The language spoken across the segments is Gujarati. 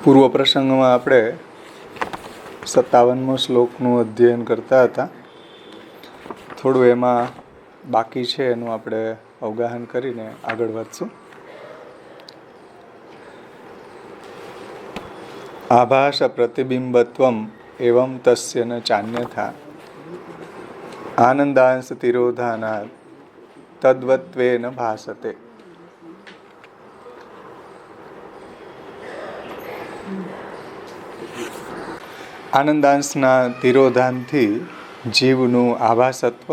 પૂર્વ પ્રસંગમાં આપણે 57મો શ્લોકનું અધ્યયન કરતા હતા. થોડું એમાં બાકી છે, એનું આપણે અવગાહન કરીને આગળ વધશું. આભાસ પ્રતિબિંબત્વમ એવં તસ્ય ન ચાન્યથા આનંદાંશ તિરોધાનાત તદ્વત્વેન ભાસતે. આનંદાંશના તિરોધાનથી જીવનું આભાસત્વ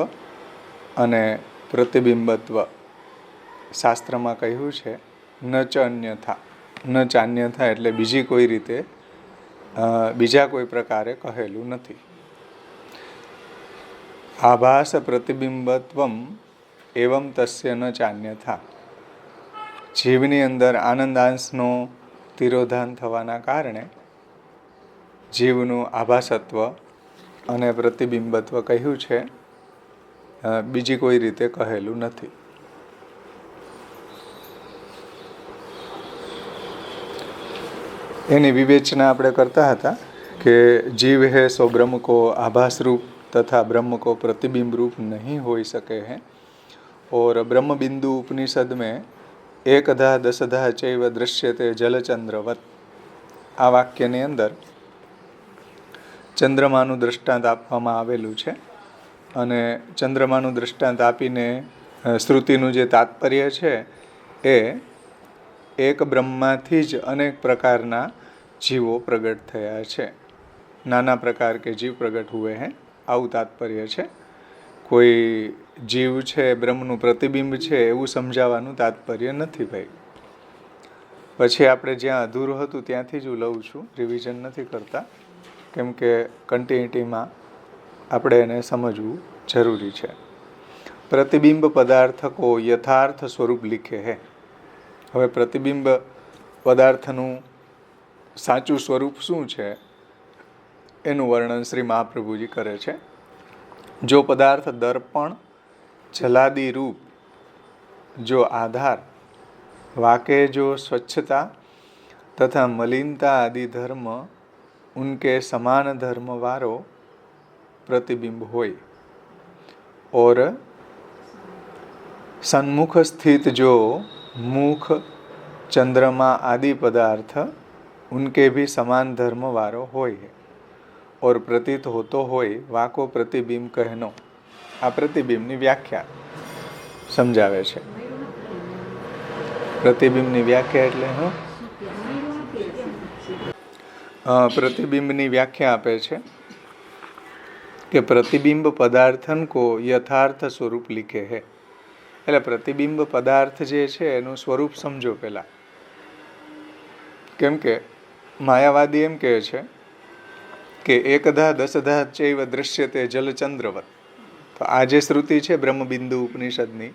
અને પ્રતિબિંબત્વ શાસ્ત્રમાં કહ્યું છે ન ચાન્યથા. ન ચાન્યથા એટલે બીજી કોઈ રીતે, બીજા કોઈ પ્રકારે કહેલું નથી. આભાસ પ્રતિબિંબત્વમ એવં તસ્ય ન ચાન્યથા. જીવની અંદર આનંદાંશનો તિરોધાન થવાના કારણે જીવનું આભાસત્વ અને પ્રતિબિંબત્વ કહ્યું છે, બીજી કોઈ રીતે કહેલું નથી. એની વિવેચના આપણે કરતા હતા કે જીવ હે સો બ્રહ્મ કો આભાસ रूप तथा ब्रह्म को प्रतिबिंब रूप नहीं हो सके हैं. और ब्रह्म बिंदु उपनिषद में एकधा दशधा चैव दृश्यते जलचंद्रवत. આ વાક્યની અંદર ચંદ્રમાનું દ્રષ્ટાંત આપવામાં આવેલું છે અને ચંદ્રમાનું દ્રષ્ટાંત આપીને શ્રુતિનું જે તાત્પર્ય છે એ એક બ્રહ્મમાંથી જ અનેક પ્રકારના જીવો પ્રગટ થયા છે. નાના પ્રકાર કે જીવ પ્રગટ હુએ હૈ, આવું તાત્પર્ય છે. કોઈ જીવ છે બ્રહ્મનું પ્રતિબિંબ છે એવું સમજાવવાનું તાત્પર્ય નથી ભાઈ. પછી આપણે જ્યાં અધૂરું હતું ત્યાંથી જ હું લઉં છું, રિવિઝન નથી કરતા, કેમ કે કન્ટિન્યુટીમાં આપણે એને સમજવું જરૂરી છે. પ્રતિબિંબ પદાર્થ કો યથાર્થ સ્વરૂપ લીખે હે. હવે પ્રતિબિંબ પદાર્થનું સાચું સ્વરૂપ શું છે એનું વર્ણન શ્રી મહાપ્રભુજી કરે છે. જો પદાર્થ દર્પણ જલાદि रूप जो आधार वाके जो स्वच्छता तथा मलिनता आदि धर्म उनके समान धर्म वारो प्रतिबिंब होय और सन्मुख स्थित जो मुख चंद्रमा आदि पदार्थ उनके भी समान धर्म वारो होय है और प्रतीत होतो होय वाको प्रतिबिंब कहनो. આ પ્રતિબિંબની વ્યાખ્યા સમજાવે છે. પ્રતિબિંબની વ્યાખ્યા એટલે શું? પ્રતિબિંબની વ્યાખ્યા આપે છે કે પ્રતિબિંબ પદાર્થન કો યથાર્થ સ્વરૂપ લીખે હે. એટલે પ્રતિબિંબ પદાર્થ જે છે એનું સ્વરૂપ સમજો પહેલા. કેમ કે માયાવાદી એમ કહે છે કે એકધા દશધા ચૈવ દૃશ્યતે જલચંદ્રવત. તો આ જે શ્રુતિ છે બ્રહ્મબિંદુ ઉપનિષદની,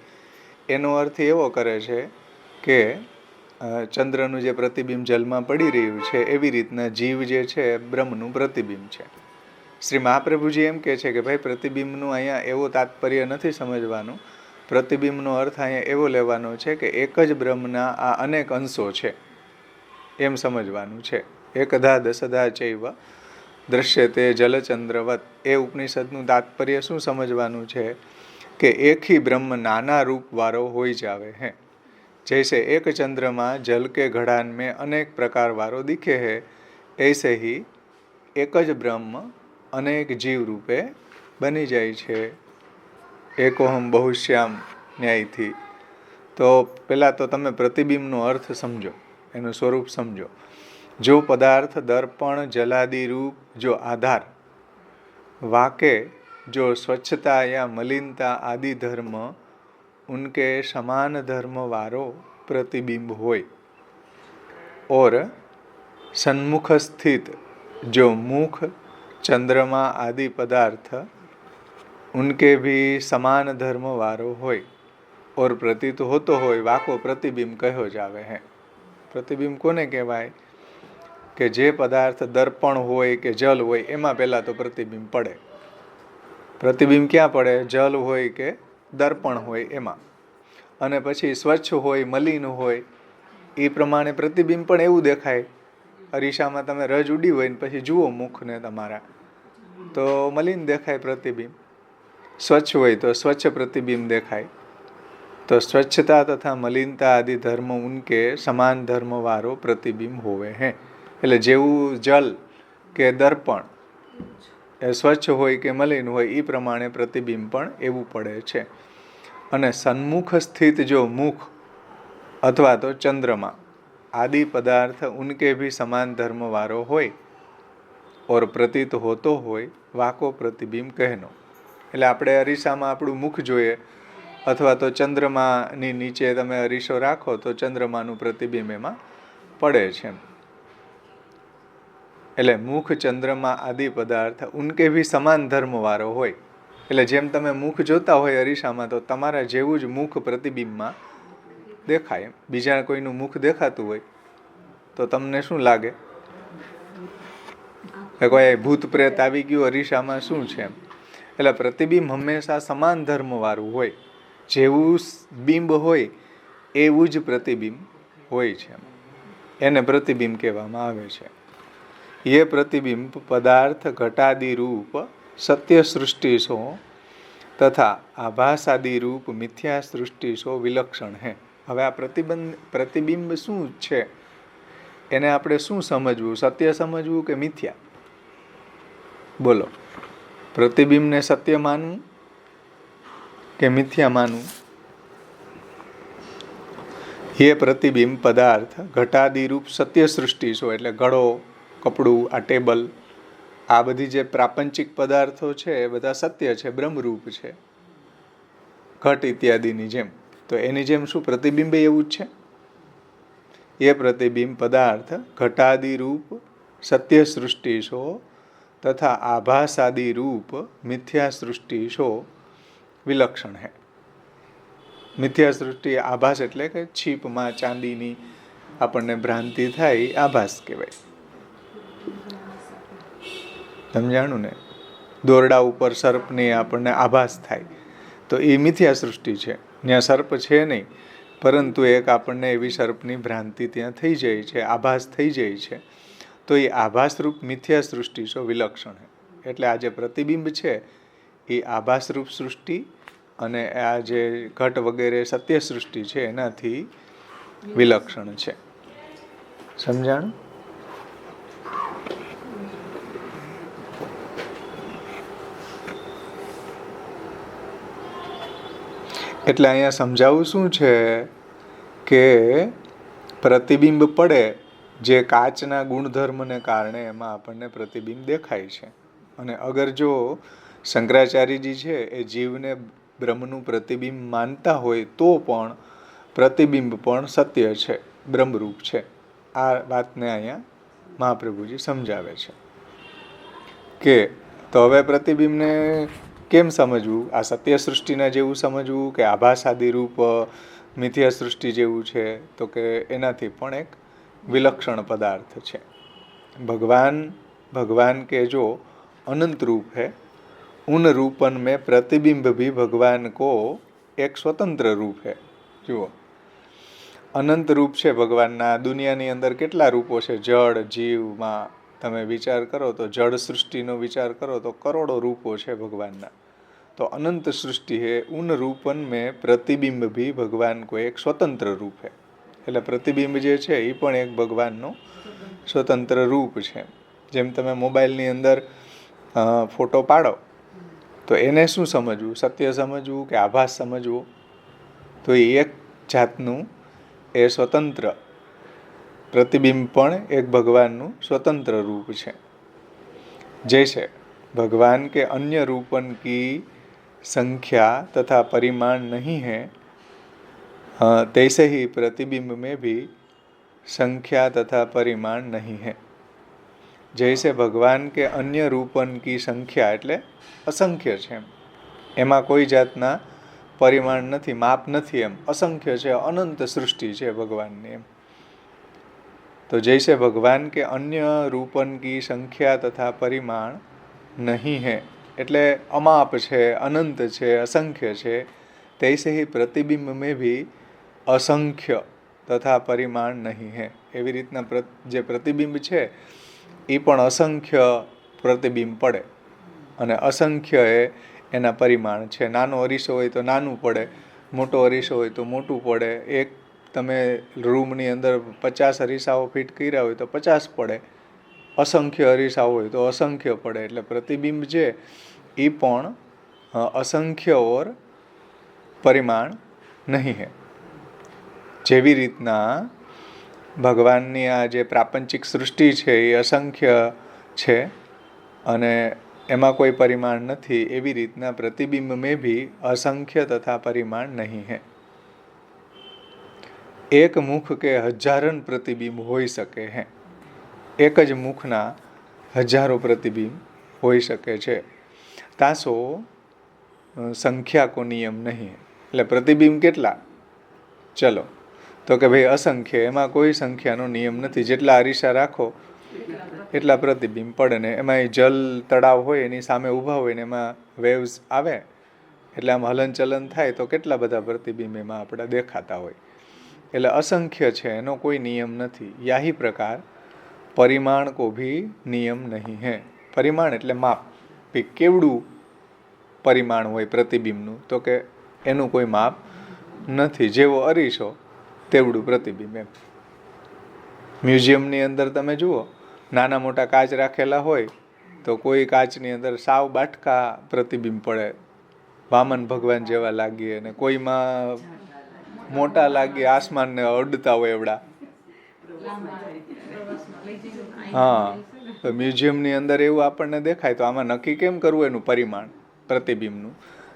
એનો અર્થ એવો કરે છે કે ચંદ્રનું જે પ્રતિબિંબ જલમાં પડી રહ્યું છે એવી રીતના જીવ જે છે બ્રહ્મનું પ્રતિબિંબ છે. શ્રી મહાપ્રભુજી એમ કહે છે કે ભાઈ પ્રતિબિંબનું અહીંયા એવો તાત્પર્ય નથી સમજવાનું. પ્રતિબિંબનો અર્થ અહીંયા એવો લેવાનો છે કે એક જ બ્રહ્મના આ અનેક અંશો છે એમ સમજવાનું છે. એકધા દશધા ચૈવ દૃશ્યતે જલચંદ્રવત. એ ઉપનિષદનું તાત્પર્ય શું સમજવાનું છે કે એક ही ब्रह्म नाना रूप वारो होई जावे हैं. जैसे एक चंद्रमा जल के घड़ान में अनेक प्रकार वारो दिखे है, ऐसे ही एक ज ब्रह्म अनेक जीव रूपे बनी જાય છે. એકોહમ બહુશ્યામ ન્યાયથી. તો પહેલાં તો તમે પ્રતિબિંબનો અર્થ સમજો, એનું સ્વરૂપ સમજો. जो पदार्थ दर्पण जलादि रूप जो आधार वाके जो स्वच्छता या मलिनता आदि धर्म उनके समान धर्म वारो प्रतिबिंब होय और सन्मुख स्थित जो मुख चंद्रमा आदि पदार्थ उनके भी समान धर्म वारो होय और प्रतीत होतो होय वाको प्रतिबिंब कहो जावे है. प्रतिबिंब कोने कहेवाय કે જે પદાર્થ દર્પણ હોય કે જલ હોય એમાં પહેલાં તો પ્રતિબિંબ પડે. પ્રતિબિંબ ક્યાં પડે? જલ હોય કે દર્પણ હોય એમાં. અને પછી સ્વચ્છ હોય મલિન હોય એ પ્રમાણે પ્રતિબિંબ પણ એવું દેખાય અરીસામાં તમે રજ ઉડી હોય ને પછી જુઓ મુખને તમારા, તો મલિન દેખાય પ્રતિબિંબ. સ્વચ્છ હોય તો સ્વચ્છ પ્રતિબિંબ દેખાય. તો સ્વચ્છતા તથા મલિનતા આદિ ધર્મ ઉનકે સમાન ધર્મ વાળો પ્રતિબિંબ હોવે હે. એટલે જેવું જલ કે દર્પણ એ સ્વચ્છ હોય કે મલિન હોય એ પ્રમાણે પ્રતિબિંબ પણ એવું પડે છે. અને સન્મુખ સ્થિત જો મુખ અથવા તો ચંદ્રમા આદિ પદાર્થ ઉનકે ભી સમાન ધર્મ વાળો હોય ઓર પ્રતીત હોતો હોય વાકો પ્રતિબિંબ કહેનો. એટલે આપણે અરીસામાં આપણું મુખ જોઈએ અથવા તો ચંદ્રમાની નીચે તમે અરીસો રાખો તો ચંદ્રમાનું પ્રતિબિંબ એમાં પડે છે. એટલે મુખ ચંદ્રમા આદિ પદાર્થ ઉનકે ભી સમાન ધર્મ વાળો હોય. એટલે જેમ તમે મુખ જોતા હોય અરીસામાં તો તમારા જેવું જ મુખ પ્રતિબિંબમાં દેખાય. બીજા કોઈનું મુખ દેખાતું હોય તો તમને શું લાગે? કોઈ ભૂત પ્રેત આવી ગયું અરીસામાં શું છે એમ. એટલે પ્રતિબિંબ હંમેશા સમાન ધર્મ વાળું હોય. જેવું બિંબ હોય એવું જ પ્રતિબિંબ હોય છે. એને પ્રતિબિંબ કહેવામાં આવે છે. ये प्रतिबिंब पदार्थ घटादि रूप सत्य सृष्टि सो तथा आभासादि रूप मिथ्या सृष्टि सो विलक्षण है. હવે આ પ્રતિબિંબ શું છે એને આપણે શું સમજવું? સત્ય સમજવું કે મિથ્યા? બોલો. પ્રતિબિંબને સત્ય માનવું કે મિથ્યા માનવું? ये प्रतिबिंब पदार्थ घटादि रूप सत्य सृष्टि सो એટલે ઘડો, કપડું, આ ટેબલ, આ બધી જે પ્રાપંચિક પદાર્થો છે એ બધા સત્ય છે, બ્રહ્મરૂપ છે, ઘટ ઇત્યાદિની જેમ. તો એની જેમ શું પ્રતિબિંબ એવું જ છે? એ પ્રતિબિંબ પદાર્થ ઘટાદિ રૂપ સત્ય સૃષ્ટિ શો તથા આભાસાદિ રૂપ મિથ્યા સૃષ્ટિ શો વિલક્ષણ હે. મિથ્યા સૃષ્ટિ આભાસ એટલે કે છીપમાં ચાંદીની આપણને ભ્રાંતિ થાય, આભાસ કહેવાય. સમજાણું ને? દોરડા ઉપર સર્પની આપણને આભાસ થાય તો એ મિથ્યા સૃષ્ટિ છે. ત્યાં સર્પ છે નહીં, પરંતુ એક આપણને એવી સર્પની ભ્રાંતિ ત્યાં થઈ જાય છે, આભાસ થઈ જાય છે. તો એ આભાસરૂપ મિથ્યા સૃષ્ટિ છો વિલક્ષણ. એટલે આ જે પ્રતિબિંબ છે એ આભાસરૂપ સૃષ્ટિ અને આ જે ઘટ વગેરે સત્ય સૃષ્ટિ છે એનાથી વિલક્ષણ છે. સમજાણું? એટલે અહીંયા સમજાવવું શું છે કે પ્રતિબિંબ પડે જે કાચના ગુણધર્મને કારણે એમાં આપણને પ્રતિબિંબ દેખાય છે. અને અગર જો શંકરાચાર્યજી છે એ જીવને બ્રહ્મનું પ્રતિબિંબ માનતા હોય તો પણ પ્રતિબિંબ પણ સત્ય છે, બ્રહ્મરૂપ છે. આ વાતને અહીંયા મહાપ્રભુજી સમજાવે છે કે તો હવે પ્રતિબિંબને કેમ સમજવું? આ સત્ય સૃષ્ટિના જેવું સમજવું કે આભાસાદિ રૂપ મિથ્યા સૃષ્ટિ જેવું છે? તો કે એનાથી પણ એક વિલક્ષણ પદાર્થ છે. ભગવાન કે જો अनंत रूप है, उन रूपन में प्रतिबिंब भी भगवान को एक स्वतंत्र रूप है. જુઓ, અનંત રૂપ છે ભગવાનના. દુનિયાની અંદર કેટલા રૂપો છે? જળ જીવમાં તમે વિચાર કરો તો, જળ સૃષ્ટિનો વિચાર કરો તો કરોડો રૂપો છે ભગવાનના. તો अनंत सृष्टि है, उन रूपन में प्रतिबिंब भी भगवान को एक स्वतंत्र रूप है. એટલે પ્રતિબિંબ જે છે એ પણ એક ભગવાનનું સ્વતંત્ર રૂપ છે. જેમ તમે મોબાઈલની અંદર ફોટો પાડો તો એને શું સમજવું? સત્ય સમજવું કે આભાસ સમજવો? તો એ એક જાતનું એ સ્વતંત્ર પ્રતિબિંબ પણ એક ભગવાનનું સ્વતંત્ર રૂપ છે. जैसे भगवान के अन्य रूपन की संख्या तथा परिमाण नहीं है, तैसे ही प्रतिबिंब में भी संख्या तथा परिमाण नहीं है. जैसे भगवान के अन्य रूपन की संख्या એટલે અસંખ્ય છે, એમાં કોઈ જાતના પરિમાણ નથી, માપ નથી, એમ અસંખ્ય છે, અનંત સૃષ્ટિ છે ભગવાનની એમ. तो जैसे भगवान के अन्य रूपन की संख्या तथा परिमाण नहीं है એટલે અમાપ છે, અનંત છે, અસંખ્ય છે, तैसे ही प्रतिबिंब में भी असंख्य तथा परिमाण नहीं है. એવી રીતના જે પ્રતિબિંબ છે એ પણ અસંખ્ય પ્રતિબિંબ પડે અને અસંખ્ય એ એના પરિમાણ છે. નાનો અરીસો હોય તો નાનું પડે, મોટો અરીસો હોય તો મોટું પડે. એક તમે રૂમની અંદર 50 અરીસાઓ ફિટ કર્યા હોય તો 50 પડે, અસંખ્ય અરીસાઓ હોય તો અસંખ્ય પડે. એટલે પ્રતિબિંબ છે એ પણ असंख्य और परिमाण नहीं है. જેવી રીતના ભગવાનની આ જે પ્રાપંચિક સૃષ્ટિ છે એ અસંખ્ય છે અને એમાં કોઈ પરિમાણ નથી, એવી રીતના પ્રતિબિંબ में भी असंख्य तथा परिमाण नहीं है. એક મુખ કે હજારન પ્રતિબિંબ હોઈ શકે है. એક જ મુખના હજારો પ્રતિબિંબ હોઈ શકે છે. તાસો સંખ્યા કો નિયમ નહીં. એટલે પ્રતિબિંબ કેટલા? ચલો તો કે ભાઈ અસંખ્ય, એમાં કોઈ સંખ્યાનો નિયમ નથી. જેટલા અરીસા રાખો એટલા પ્રતિબિંબ પડે. ને એમાં જલ તળાવ હોય એની સામે ઊભા હોય ને એમાં વેવ્સ આવે એટલે આમ હલનચલન થાય તો કેટલા બધા પ્રતિબિંબ એમાં આપણે દેખાતા હોય. એટલે અસંખ્ય છે, એનો કોઈ નિયમ નથી. યાહી પ્રકાર પરિમાણ કો ભી નિયમ નહીં હે. પરિમાણ એટલે માપ. કેવડું પરિમાણ હોય પ્રતિબિંબનું? તો કે એનું કોઈ માપ નથી. જેવો અરીસો તેવડું પ્રતિબિંબ એમ. મ્યુઝિયમની અંદર તમે જુઓ, નાના મોટા કાચ રાખેલા હોય તો કોઈ કાચની અંદર સાવ બાટકા પ્રતિબિંબ પડે, વામન ભગવાન જેવા લાગીએ, અને કોઈમાં મોટા લાગીએ, આસમાનને અડતા હોય એવડા. હા, તો મ્યુઝિયમની અંદર એવું આપણને દેખાય. તો આમાં નક્કી કેમ કરવું એનું પરિમાણ પ્રતિબિંબનું?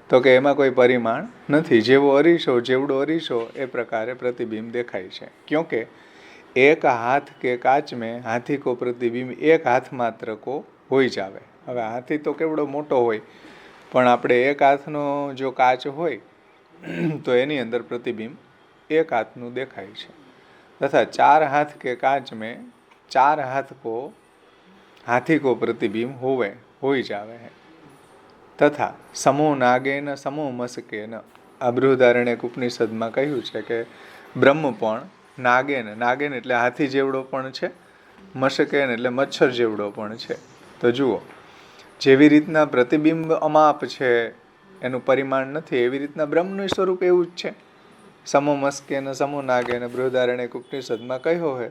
તો કે એમાં કોઈ પરિમાણ નથી. જેવો અરીસો જેવડો અરીસો એ પ્રકારે પ્રતિબિંબ દેખાય છે. ક્યોંકि એક હાથ કે કાચ મેં હાથી કો પ્રતિબિંબ એક હાથ માત્ર કો હોઈ જાવે. હવે હાથી તો કેવડો મોટો હોય, પણ આપણે એક હાથનો જો કાચ હોય તો એની અંદર પ્રતિબિંબ એક હાથનું દેખાય છે. તથા 4 હાથ કે કાચ મેં 4 હાથ કો હાથી કો પ્રતિબિંબ હોઈ જાવે હે. તથા સમો નાગેન સમો મસ્કેન. આ બૃહદારણ્યક ઉપનિષદમાં કહ્યું છે કે બ્રહ્મ પણ નાગેન એટલે હાથી જેવડો પણ છે, મસ્કેન એટલે મચ્છર જેવડો પણ છે. તો જુઓ, જેવી રીતના પ્રતિબિંબ અમાપ છે, એનું પરિમાણ નથી, એવી રીતના બ્રહ્મનું સ્વરૂપ એવું જ છે. સમો મસ્કેન સમો નાગેન બૃહદારણ્યક ઉપનિષદમાં કહ્યો है.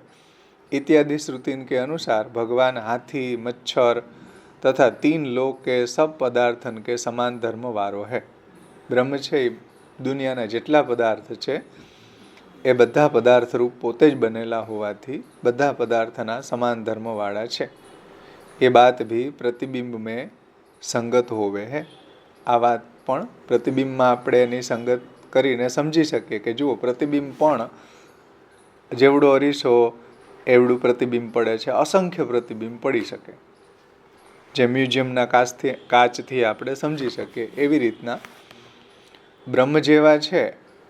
इत्यादि श्रुतिन के अनुसार भगवान हाथी, मच्छर तथा 3 लोक के सब पदार्थन के समान धर्म वारो है. બ્રહ્મ છે એ દુનિયાના જેટલા પદાર્થ છે એ બધા પદાર્થ રૂપ પોતે જ બનેલા હોવાથી બધા પદાર્થના સમાન ધર્મવાળા છે. એ બાત ભી પ્રતિબિંબ મેં સંગત હોવે હે. આ વાત પણ પ્રતિબિંબમાં આપણે એની સંગત કરીને સમજી શકીએ કે જુઓ, પ્રતિબિંબ પણ જેવડો અરીસો એવડું પ્રતિબિંબ પડે છે. અસંખ્ય પ્રતિબિંબ પડી શકે, જે મ્યુઝિયમના કાચથી આપણે સમજી શકીએ. એવી રીતના બ્રહ્મ જેવા છે,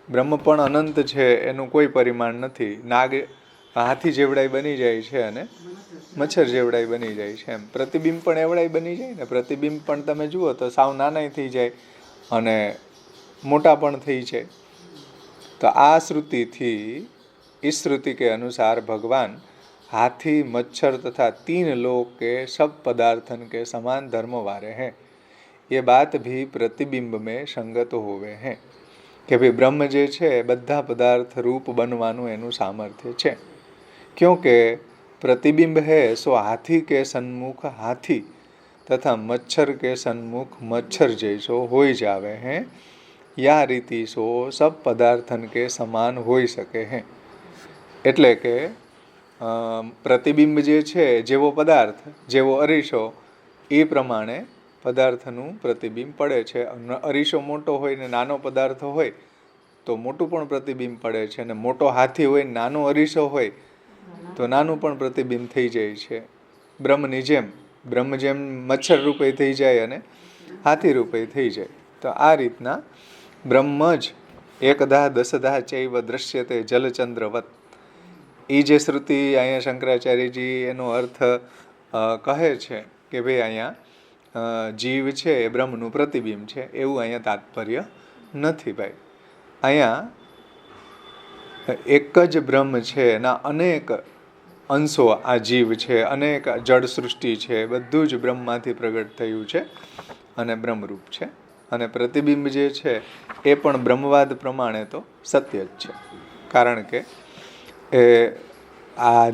બ્રહ્મ પણ અનંત છે, એનું કોઈ પરિમાણ નથી. નાગ હાથી જેવડાય બની જાય છે અને મચ્છર જેવડાય બની જાય છે. એમ પ્રતિબિંબ પણ એવડાય બની જાય ને. પ્રતિબિંબ પણ તમે જુઓ તો સાવ નાનાય થઈ જાય અને મોટા પણ થઈ જાય. તો આ શ્રુતિથી, इस श्रुति के अनुसार भगवान हाथी, मच्छर तथा 3 लोक के सब पदार्थन के समान धर्म वाले हैं. ये बात भी प्रतिबिंब में संगत होवे हैं. કે ભાઈ બ્રહ્મ જે છે બધા પદાર્થ રૂપ બનવાનું એનું સામર્થ્ય છે. ક્યોંકि प्रतिबिंब है सो हाथी के सन्मुख हाथी तथा मच्छर के सन्मुख मच्छर जैसो होई जावे हैं. या रीति सो सब पदार्थन के समान होई सके हैं. એટલે કે પ્રતિબિંબ જે છે, જેવો પદાર્થ જેવો અરીસો એ પ્રમાણે પદાર્થનું પ્રતિબિંબ પડે છે. અરીસો મોટો હોય ને નાનો પદાર્થ હોય તો મોટું પણ પ્રતિબિંબ પડે છે, અને મોટો હાથી હોય નાનો અરીસો હોય તો નાનું પણ પ્રતિબિંબ થઈ જાય છે. બ્રહ્મની જેમ બ્રહ્મ જેમ મચ્છર રૂપે થઈ જાય અને હાથી રૂપે થઈ જાય. તો આ રીતના બ્રહ્મ જ એકધા દસધા ચૈવ દ્રશ્યતે જલચંદ્રવત. એ જે શ્રુતિ અહીંયા શંકરાચાર્યજી એનો અર્થ કહે છે કે ભાઈ અહીંયા જીવ છે એ બ્રહ્મનું પ્રતિબિંબ છે, એવું અહીંયા તાત્પર્ય નથી ભાઈ. અહીંયા એક જ બ્રહ્મ છે, એના અનેક અંશો આ જીવ છે, અનેક જળ સૃષ્ટિ છે, બધું જ બ્રહ્મમાંથી પ્રગટ થયું છે અને બ્રહ્મરૂપ છે. અને પ્રતિબિંબ જે છે એ પણ બ્રહ્મવાદ પ્રમાણે તો સત્ય જ છે, કારણ કે એ આ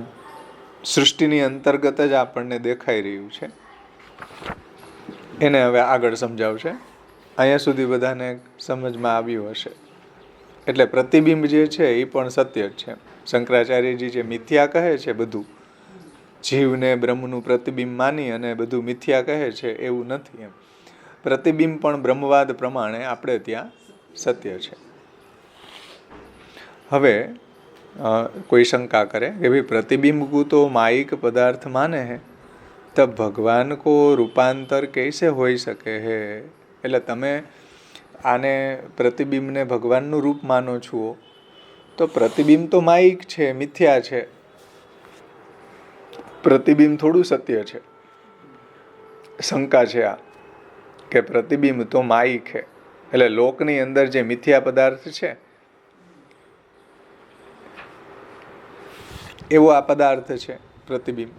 સૃષ્ટિની અંતર્ગત જ આપણને દેખાઈ રહ્યું છે. એને હવે આગળ સમજાવશે. અહીંયા સુધી બધાને સમજમાં આવ્યું હશે. એટલે પ્રતિબિંબ જે છે એ પણ સત્ય જ છે. શંકરાચાર્યજી જે મિથ્યા કહે છે, બધું જીવને બ્રહ્મનું પ્રતિબિંબ માની અને બધું મિથ્યા કહે છે, એવું નથી એમ. પ્રતિબિંબ પણ બ્રહ્મવાદ પ્રમાણે આપણે ત્યાં સત્ય છે. હવે કોઈ શંકા કરે કે ભાઈ प्रतिबिंब को तो माइक पदार्थ माने है, तब भगवान को रूपांतर कैसे होई सके है? એટલે તમે આને પ્રતિબિંબને ભગવાનનું રૂપ માનો છો, તો પ્રતિબિંબ તો માઇક છે, મિથ્યા છે. પ્રતિબિંબ થોડું સત્ય છે. શંકા છે આ કે પ્રતિબિંબ તો માઇક છે, એટલે લોકની અંદર જે મિથ્યા પદાર્થ છે એવો આ પદાર્થ છે પ્રતિબિંબ.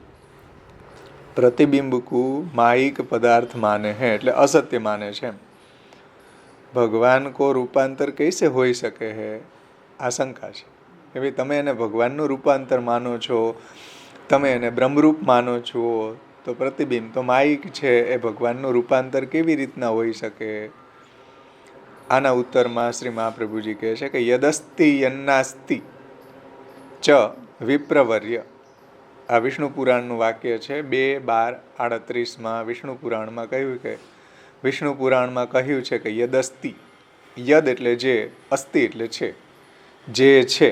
प्रतिबिंब को माइक पदार्थ माने हैं, એટલે असत्य माने છે. भगवान को रूपांतर कैसे होई सके है? आशंका છે કે ભાઈ તમે એને ભગવાનનું રૂપાંતર માનો છો, તમે એને બ્રહ્મરૂપ માનો છો, તો પ્રતિબિંબ તો માઇક છે, એ ભગવાનનું રૂપાંતર કેવી રીતના હોઈ શકે? આના ઉત્તરમાં શ્રી મહાપ્રભુજી કહે છે કે યદસ્તિ યન્નાસ્તિ ચ વિપ્રવર્ય. આ વિષ્ણુ પુરાણનું વાક્ય છે. 2:12:38 વિષ્ણુ પુરાણમાં કહ્યું કે યદસ્તિ, યદ એટલે જે, અસ્તિ એટલે છે, જે છે.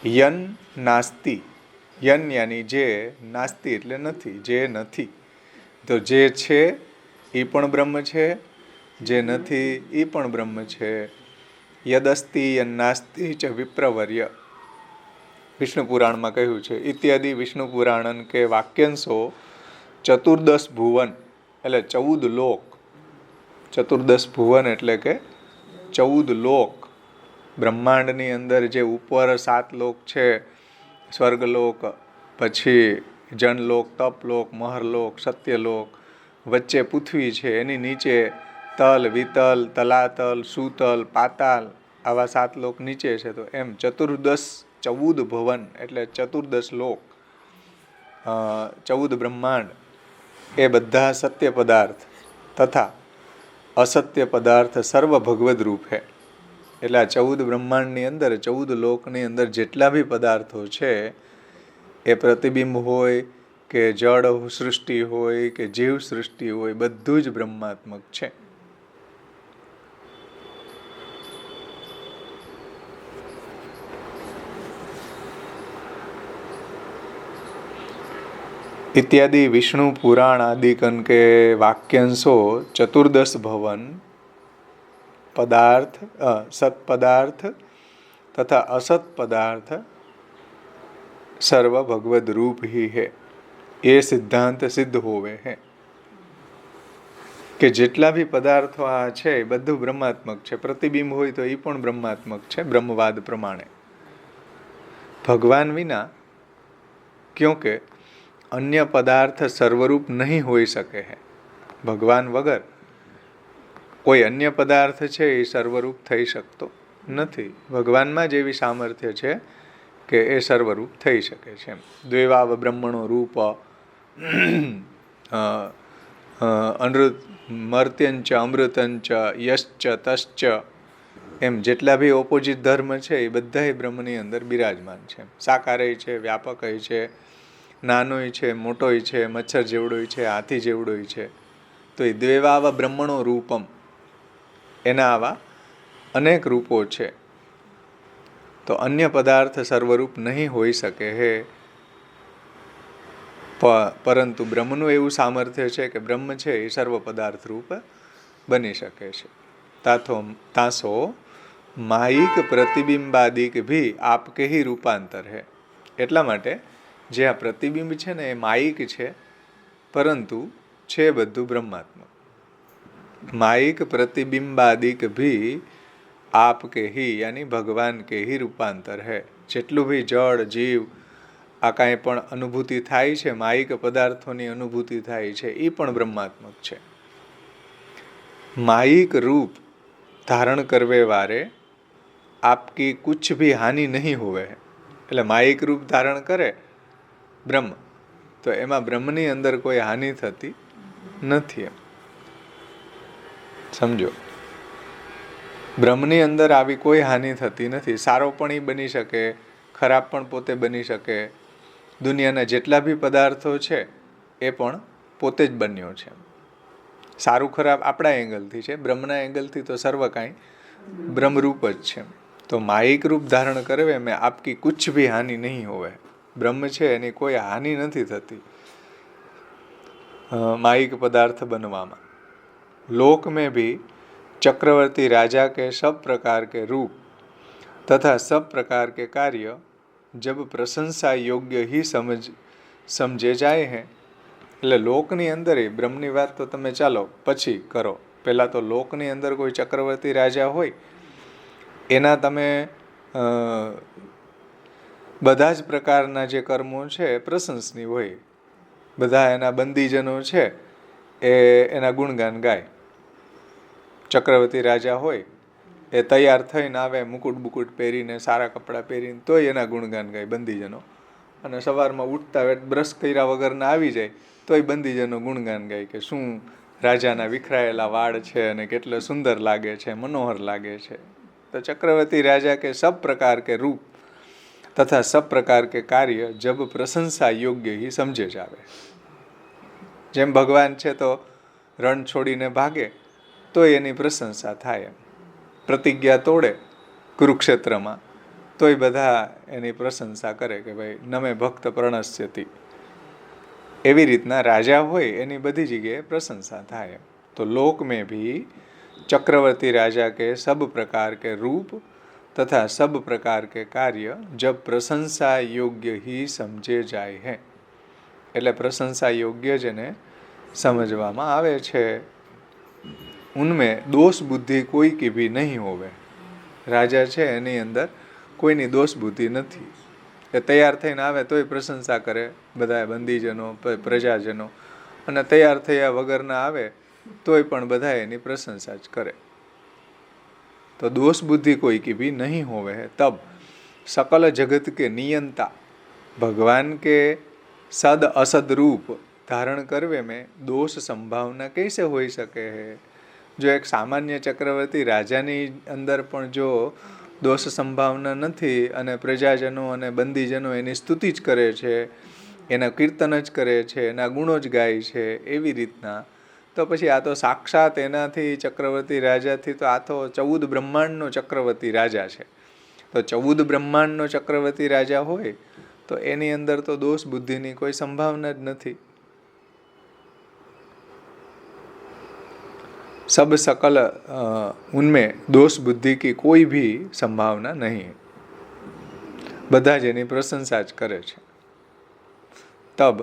યન નાસ્તિ, યન યાની જે, નાસ્તિ એટલે નથી, જે નથી. તો જે છે એ પણ બ્રહ્મ છે, જે નથી એ પણ બ્રહ્મ છે. યદસ્તિ યન્નાસ્તિ ચ વિપ્રવર્ય વિષ્ણુ પુરાણમાં કહ્યું છે. ઇત્યાદિ વિષ્ણુ પુરાણન કે વાક્યંશો ચતુર્દશ ભુવન એટલે 14 લોક. ચતુર્દશ ભુવન એટલે કે 14 લોક. બ્રહ્માંડની અંદર જે ઉપર 7 લોક છે, સ્વર્ગલોક, પછી જનલોક, તપલોક, મહરલોક, સત્યલોક, વચ્ચે પૃથ્વી છે, એની નીચે તલ, વિતલ, તલાતલ, સુતલ, પાતાલ, આવા 7 લોક નીચે છે. તો એમ 14 ભવન એટલે 14 લોક, 14 બ્રહ્માંડ, એ બધા સત્ય પદાર્થ તથા અસત્ય પદાર્થ સર્વ ભગવદ રૂપ છે. એટલે આ 14 બ્રહ્માંડની અંદર, 14 લોકની અંદર જેટલા બી પદાર્થો છે, એ પ્રતિબિંબ હોય કે જળ સૃષ્ટિ હોય કે જીવ સૃષ્ટિ હોય, બધું જ બ્રહ્માત્મક છે. इत्यादि विष्णु पुराण आदि कन के वाक्यांशों चतुर्दश भवन पदार्थ, सत पदार्थ तथा असत पदार्थ सर्व भगवद रूप ही है, ये सिद्धांत सिद्ध होवे है કે જેટલા બી પદાર્થો આ છે એ બધું બ્રહ્માત્મક છે. પ્રતિબિંબ હોય તો એ પણ બ્રહ્માત્મક છે બ્રહ્મવાદ પ્રમાણે. ભગવાન વિના, ક્યોંકે अन्य पदार्थ सर्वरूप नहीं हो सके है. भगवान वगर कोई अन्य पदार्थ है ये सर्वरूप थई सकतो नहीं. भगवान में जेवी सामर्थ्य है कि ए सर्वरूप थई सके छे. द्वेवाव ब्रह्मणो रूप मर्त्यंच अमृतंच यश्च तश्च, एम जेटला भी ओपोजिट धर्म है ये बधाय ब्रह्मनी अंदर बिराजमान है. साकार है, व्यापक है, નાનોય છે, મોટોય છે, મચ્છર જેવડોય છે, હાથી જેવડોય છે. તો એ દ્વેવાવા બ્રહ્મણો રૂપમ, એના આવા અનેક રૂપો છે. તો અન્ય પદાર્થ સર્વરૂપ નહીં હોઈ શકે હે. પરંતુ બ્રહ્મનું એવું સામર્થ્ય છે કે બ્રહ્મ છે એ સર્વ પદાર્થ રૂપ બની શકે છે. તાસો માયિક પ્રતિબિંબાદિક ભી આપકે ही રૂપાંતર है. એટલા માટે જે આ પ્રતિબિંબ છે ને એ માયિક છે, પરંતુ છે બધું બ્રહ્માત્મક. માયિક પ્રતિબિંબાદિક ભી આપકે ही यानी भगवान के ही रूपांतर है. જેટલું ભી જળ જીવ આ કાંઈ પણ અનુભૂતિ થાય છે, માયિક પદાર્થોની અનુભૂતિ થાય છે, એ પણ બ્રહ્માત્મક છે. માયિક રૂપ धारण करवे वारे आपकी कुछ भी हानि नहीं होवे. એટલે માયિક રૂપ ધારણ કરે બ્રહ્મ, તો એમાં બ્રહ્મની અંદર કોઈ હાનિ થતી નથી. એમ સમજો, બ્રહ્મની અંદર આવી કોઈ હાનિ થતી નથી. સારો પણ એ બની શકે, ખરાબ પણ પોતે બની શકે. દુનિયાના જેટલા બી પદાર્થો છે એ પણ પોતે જ બન્યો છે. સારું ખરાબ આપણા એંગલથી છે, બ્રહ્મના એંગલથી તો સર્વ કાંઈ બ્રહ્મરૂપ જ છે. તો માયિક રૂપ ધારણ કરવે મેં આપકી કુછ ભી હાનિ નહીં હોવે. બ્રહ્મ છે એની કોઈ હાનિ નથી થતી માયિક પદાર્થ બનવામાં. लोक में भी चक्रवर्ती राजा के सब प्रकार के रूप तथा सब प्रकार के कार्य जब प्रशंसा योग्य ही समझे जाए हैं. એટલે લોકની અંદર બ્રહ્મની વાત તો તમે ચાલો પછી કરો. પહેલાં તો લોકની અંદર કોઈ ચક્રવર્તી રાજા હોય, એના તમે બધા જ પ્રકારના જે કર્મો છે એ પ્રશંસનીય હોય. બધા એના બંદીજનો છે એ એના ગુણગાન ગાય. ચક્રવર્તી રાજા હોય એ તૈયાર થઈને આવે, મુકુટ બુકુટ પહેરીને, સારા કપડાં પહેરીને, તોય એના ગુણગાન ગાય બંદીજનો. અને સવારમાં ઉઠતા વેત બ્રશ કર્યા વગરના આવી જાય તોય બંદીજનો ગુણગાન ગાય કે શું રાજાના વિખરાયેલા વાળ છે અને કેટલો સુંદર લાગે છે, મનોહર લાગે છે. તો ચક્રવર્તી રાજા કે સબ પ્રકાર કે રૂપ તથા સબ પ્રકાર કે કાર્ય જબ પ્રશંસા યોગ્ય ही સમજે જ આવે. જેમ ભગવાન છે તો રણ છોડીને ભાગે તો એની પ્રશંસા થાય. પ્રતિજ્ઞા તોડે કુરુક્ષેત્રમાં તોય બધા એની પ્રશંસા કરે કે ભાઈ નમે ભક્ત પ્રણશ્યતિ. એવી રીતના રાજા હોય એની બધી જગ્યાએ પ્રશંસા થાય. તો લોક મેં ભી चक्रवर्ती राजा के सब प्रकार के रूप तथा सब प्रकार के कार्य जब प्रशंसा योग्य ही समझे जाए हैं. એટલે પ્રશંસા યોગ્ય જેને સમજવામાં આવે છે, ઉનમેં દોષ બુદ્ધિ કોઈ की भी नहीं હોવે. રાજા છે એની અંદર કોઈની દોષ બુદ્ધિ નથી. એ તૈયાર થઈને આવે તોય પ્રશંસા કરે બધા બંદીજનો, પ્રજાજનો, અને તૈયાર થયા વગરના આવે તોય પણ બધા એની પ્રશંસા જ કરે. તો દોષ બુद्धि कोई की भी नहीं होवे है. तब सकल जगत के नियंता भगवान के सद असद रूप धारण करवे में दोष संभावना कैसे हो सके है. जो एक सामान्य चक्रवर्ती राजानी अंदर पण जो दोष संभावना નથી અને પ્રજાજનો અને બંદીજનો એની સ્તુતિ જ કરે છે, એના કીર્તન જ કરે છે, એના ગુણો જ ગાય છે, એવી રીતના તો પછી આ તો સાક્ષાત એનાથી ચક્રવર્તી રાજાથી તો આ તો 14 બ્રહ્માંડનો ચક્રવર્તી રાજા છે. તો 14 બ્રહ્માંડનો ચક્રવર્તી રાજા હોય તો એની અંદર તો દોષ બુદ્ધિની કોઈ સંભાવના જ નથી. सब सकल उनमें दोष बुद्धि की कोई भी संभावना नहीं. બધા જ એની પ્રશંસા જ કરે છે. तब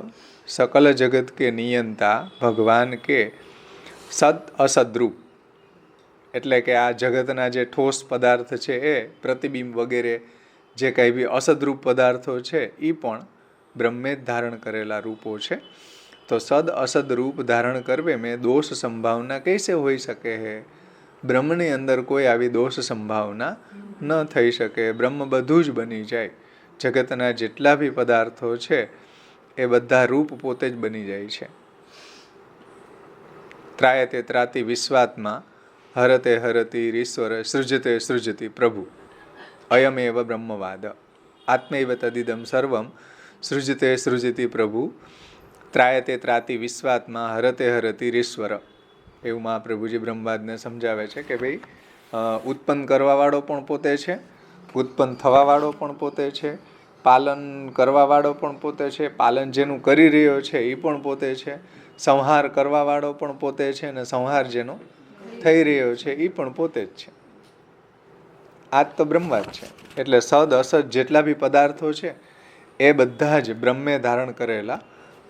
सकल जगत के नियंता भगवान के सद असद रूप, એટલે કે આ જગતના જે ઠોસ પદાર્થ છે એ પ્રતિબિંબ વગેરે જે કંઈ બી અસદરૂપ પદાર્થો છે એ પણ બ્રહ્મે જ ધારણ કરેલા રૂપો છે. તો સદ અસદ રૂપ ધારણ કરવે મેં દોષ સંભાવના कैसे હોઈ શકે હે. બ્રહ્મની અંદર કોઈ આવી દોષ સંભાવના ન થઈ શકે. બ્રહ્મ બધું જ બની જાય. જગતના જેટલા બી પદાર્થો છે એ બધા રૂપ પોતે જ બની જાય છે. ત્રાયતે ત્રાતિ વિશ્વાત્મા હરતે હરતિ ઈશ્વર સૃજતે સૃજતિ પ્રભુ અયમેવ બ્રહ્મવાદ આત્મૈવ તદિદમ સર્વમ સૃજતે સૃજતિ પ્રભુ ત્રાયતે ત્રાતિ વિશ્વાત્મા હરતે હરતિ ઈશ્વર. એવું મહાપ્રભુજી બ્રહ્મવાદને સમજાવે છે કે ભાઈ ઉત્પન્ન કરવાવાળો પણ પોતે છે, ઉત્પન્ન થવાવાળો પણ પોતે છે, પાલન કરવાવાળો પણ પોતે છે, પાલન જેનું કરી રહ્યો છે એ પણ પોતે છે, સંહાર કરવાવાળો પણ પોતે છે, અને સંહાર જેનો થઈ રહ્યો છે એ પણ પોતે જ છે. આ જ તો બ્રહ્મવાદ છે. એટલે સદ અસદ જેટલા બી પદાર્થો છે એ બધા જ બ્રહ્મે ધારણ કરેલા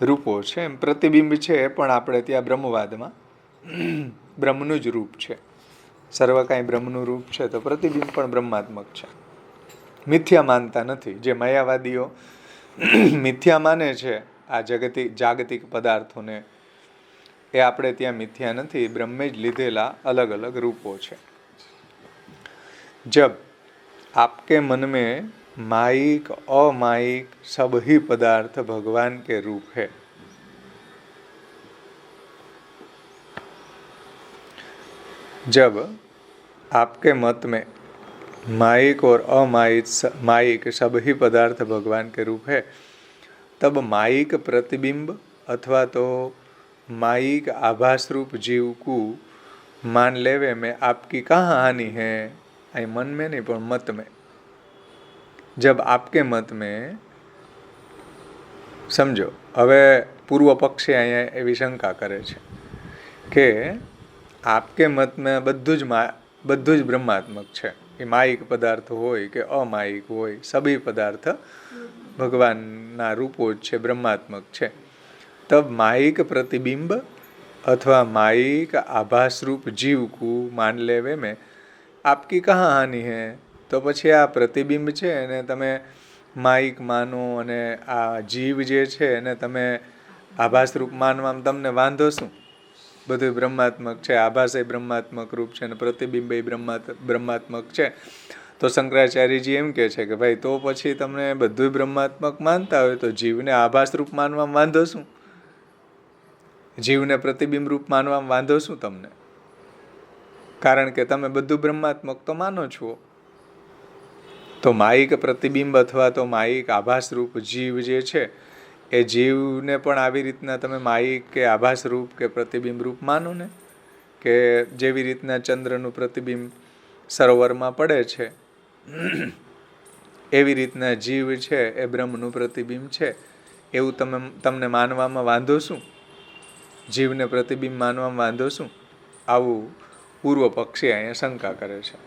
રૂપો છે. એમ પ્રતિબિંબ છે એ પણ આપણે ત્યાં બ્રહ્મવાદમાં બ્રહ્મનું જ રૂપ છે. સર્વ કાંઈ બ્રહ્મનું રૂપ છે તો પ્રતિબિંબ પણ બ્રહ્માત્મક છે. મિથ્યા માનતા નથી. જે માયાવાદીઓ મિથ્યા માને છે આ જાગતિક પદાર્થોને, એ આપણે ત્યાં મિથ્યા નથી, બ્રહ્મે જ લીધેલા અલગ અલગ રૂપો છે. जब आपके मन में माइक अमाइक सब ही पदार्थ भगवान के रूप है, जब आपके मत में माइक और अमाइक सब ही पदार्थ भगवान के रूप है, तब माइक प्रतिबिंब अथवा तो माइक आभास रूप जीव को मान लेवे में आपकी कहाँ हानि है? आई मन में नहीं पर मत में. जब आपके मत में समझो, હવે પૂર્વ પક્ષે અહીંયા એવી શંકા કરે છે કે આપકે મતમાં બધું જ બ્રહ્માત્મક છે. એ માયિક પદાર્થ હોય કે અમાયિક હોય, સભી પદાર્થ ભગવાનના રૂપો જ છે, બ્રહ્માત્મક છે. તબ માયિક પ્રતિબિંબ अथवा माइक आभास रूप जीव को मान लेवे में आपकी कहाँ हानि है? तो પછી આ પ્રતિબિંબ છે એને તમે માઇક માનો અને આ જીવ જે છે એને તમે આભાસ રૂપ માનવામાં તમને વાંધો શું? બધું બ્રહ્માત્મક છે, આભાસ એ બ્રહ્માત્મક રૂપ છે અને પ્રતિબિંબ એ બ્રહ્માત્મક છે. તો શંકરાચાર્યજી એમ કહે છે કે ભાઈ તો પછી તમને બધું બ્રહ્માત્મક માનતા હોય તો જીવને આભાસ રૂપ માનવામાં વાંધો શું? જીવને પ્રતિબિંબ રૂપ માનવામાં વાંધો શું તમને? કારણ કે તમે બધું બ્રહ્માત્મક તો માનો છો. તો માયિક પ્રતિબિંબ અથવા તો માયિક આભાસ રૂપ જીવ જે છે એ જીવને પણ આવી રીતના તમે માયિક કે આભાસ રૂપ કે પ્રતિબિંબ રૂપ માનો ને, કે જેવી રીતના ચંદ્રનું પ્રતિબિંબ સરોવરમાં પડે છે એવી રીતના જીવ છે એ બ્રહ્મનું પ્રતિબિંબ છે, એવું તમને માનવામાં વાંધો શું? જીવને પ્રતિબિંબ માનવામાં વાંધો શું? આવું પૂર્વ પક્ષી અહીંયા શંકા કરે છે.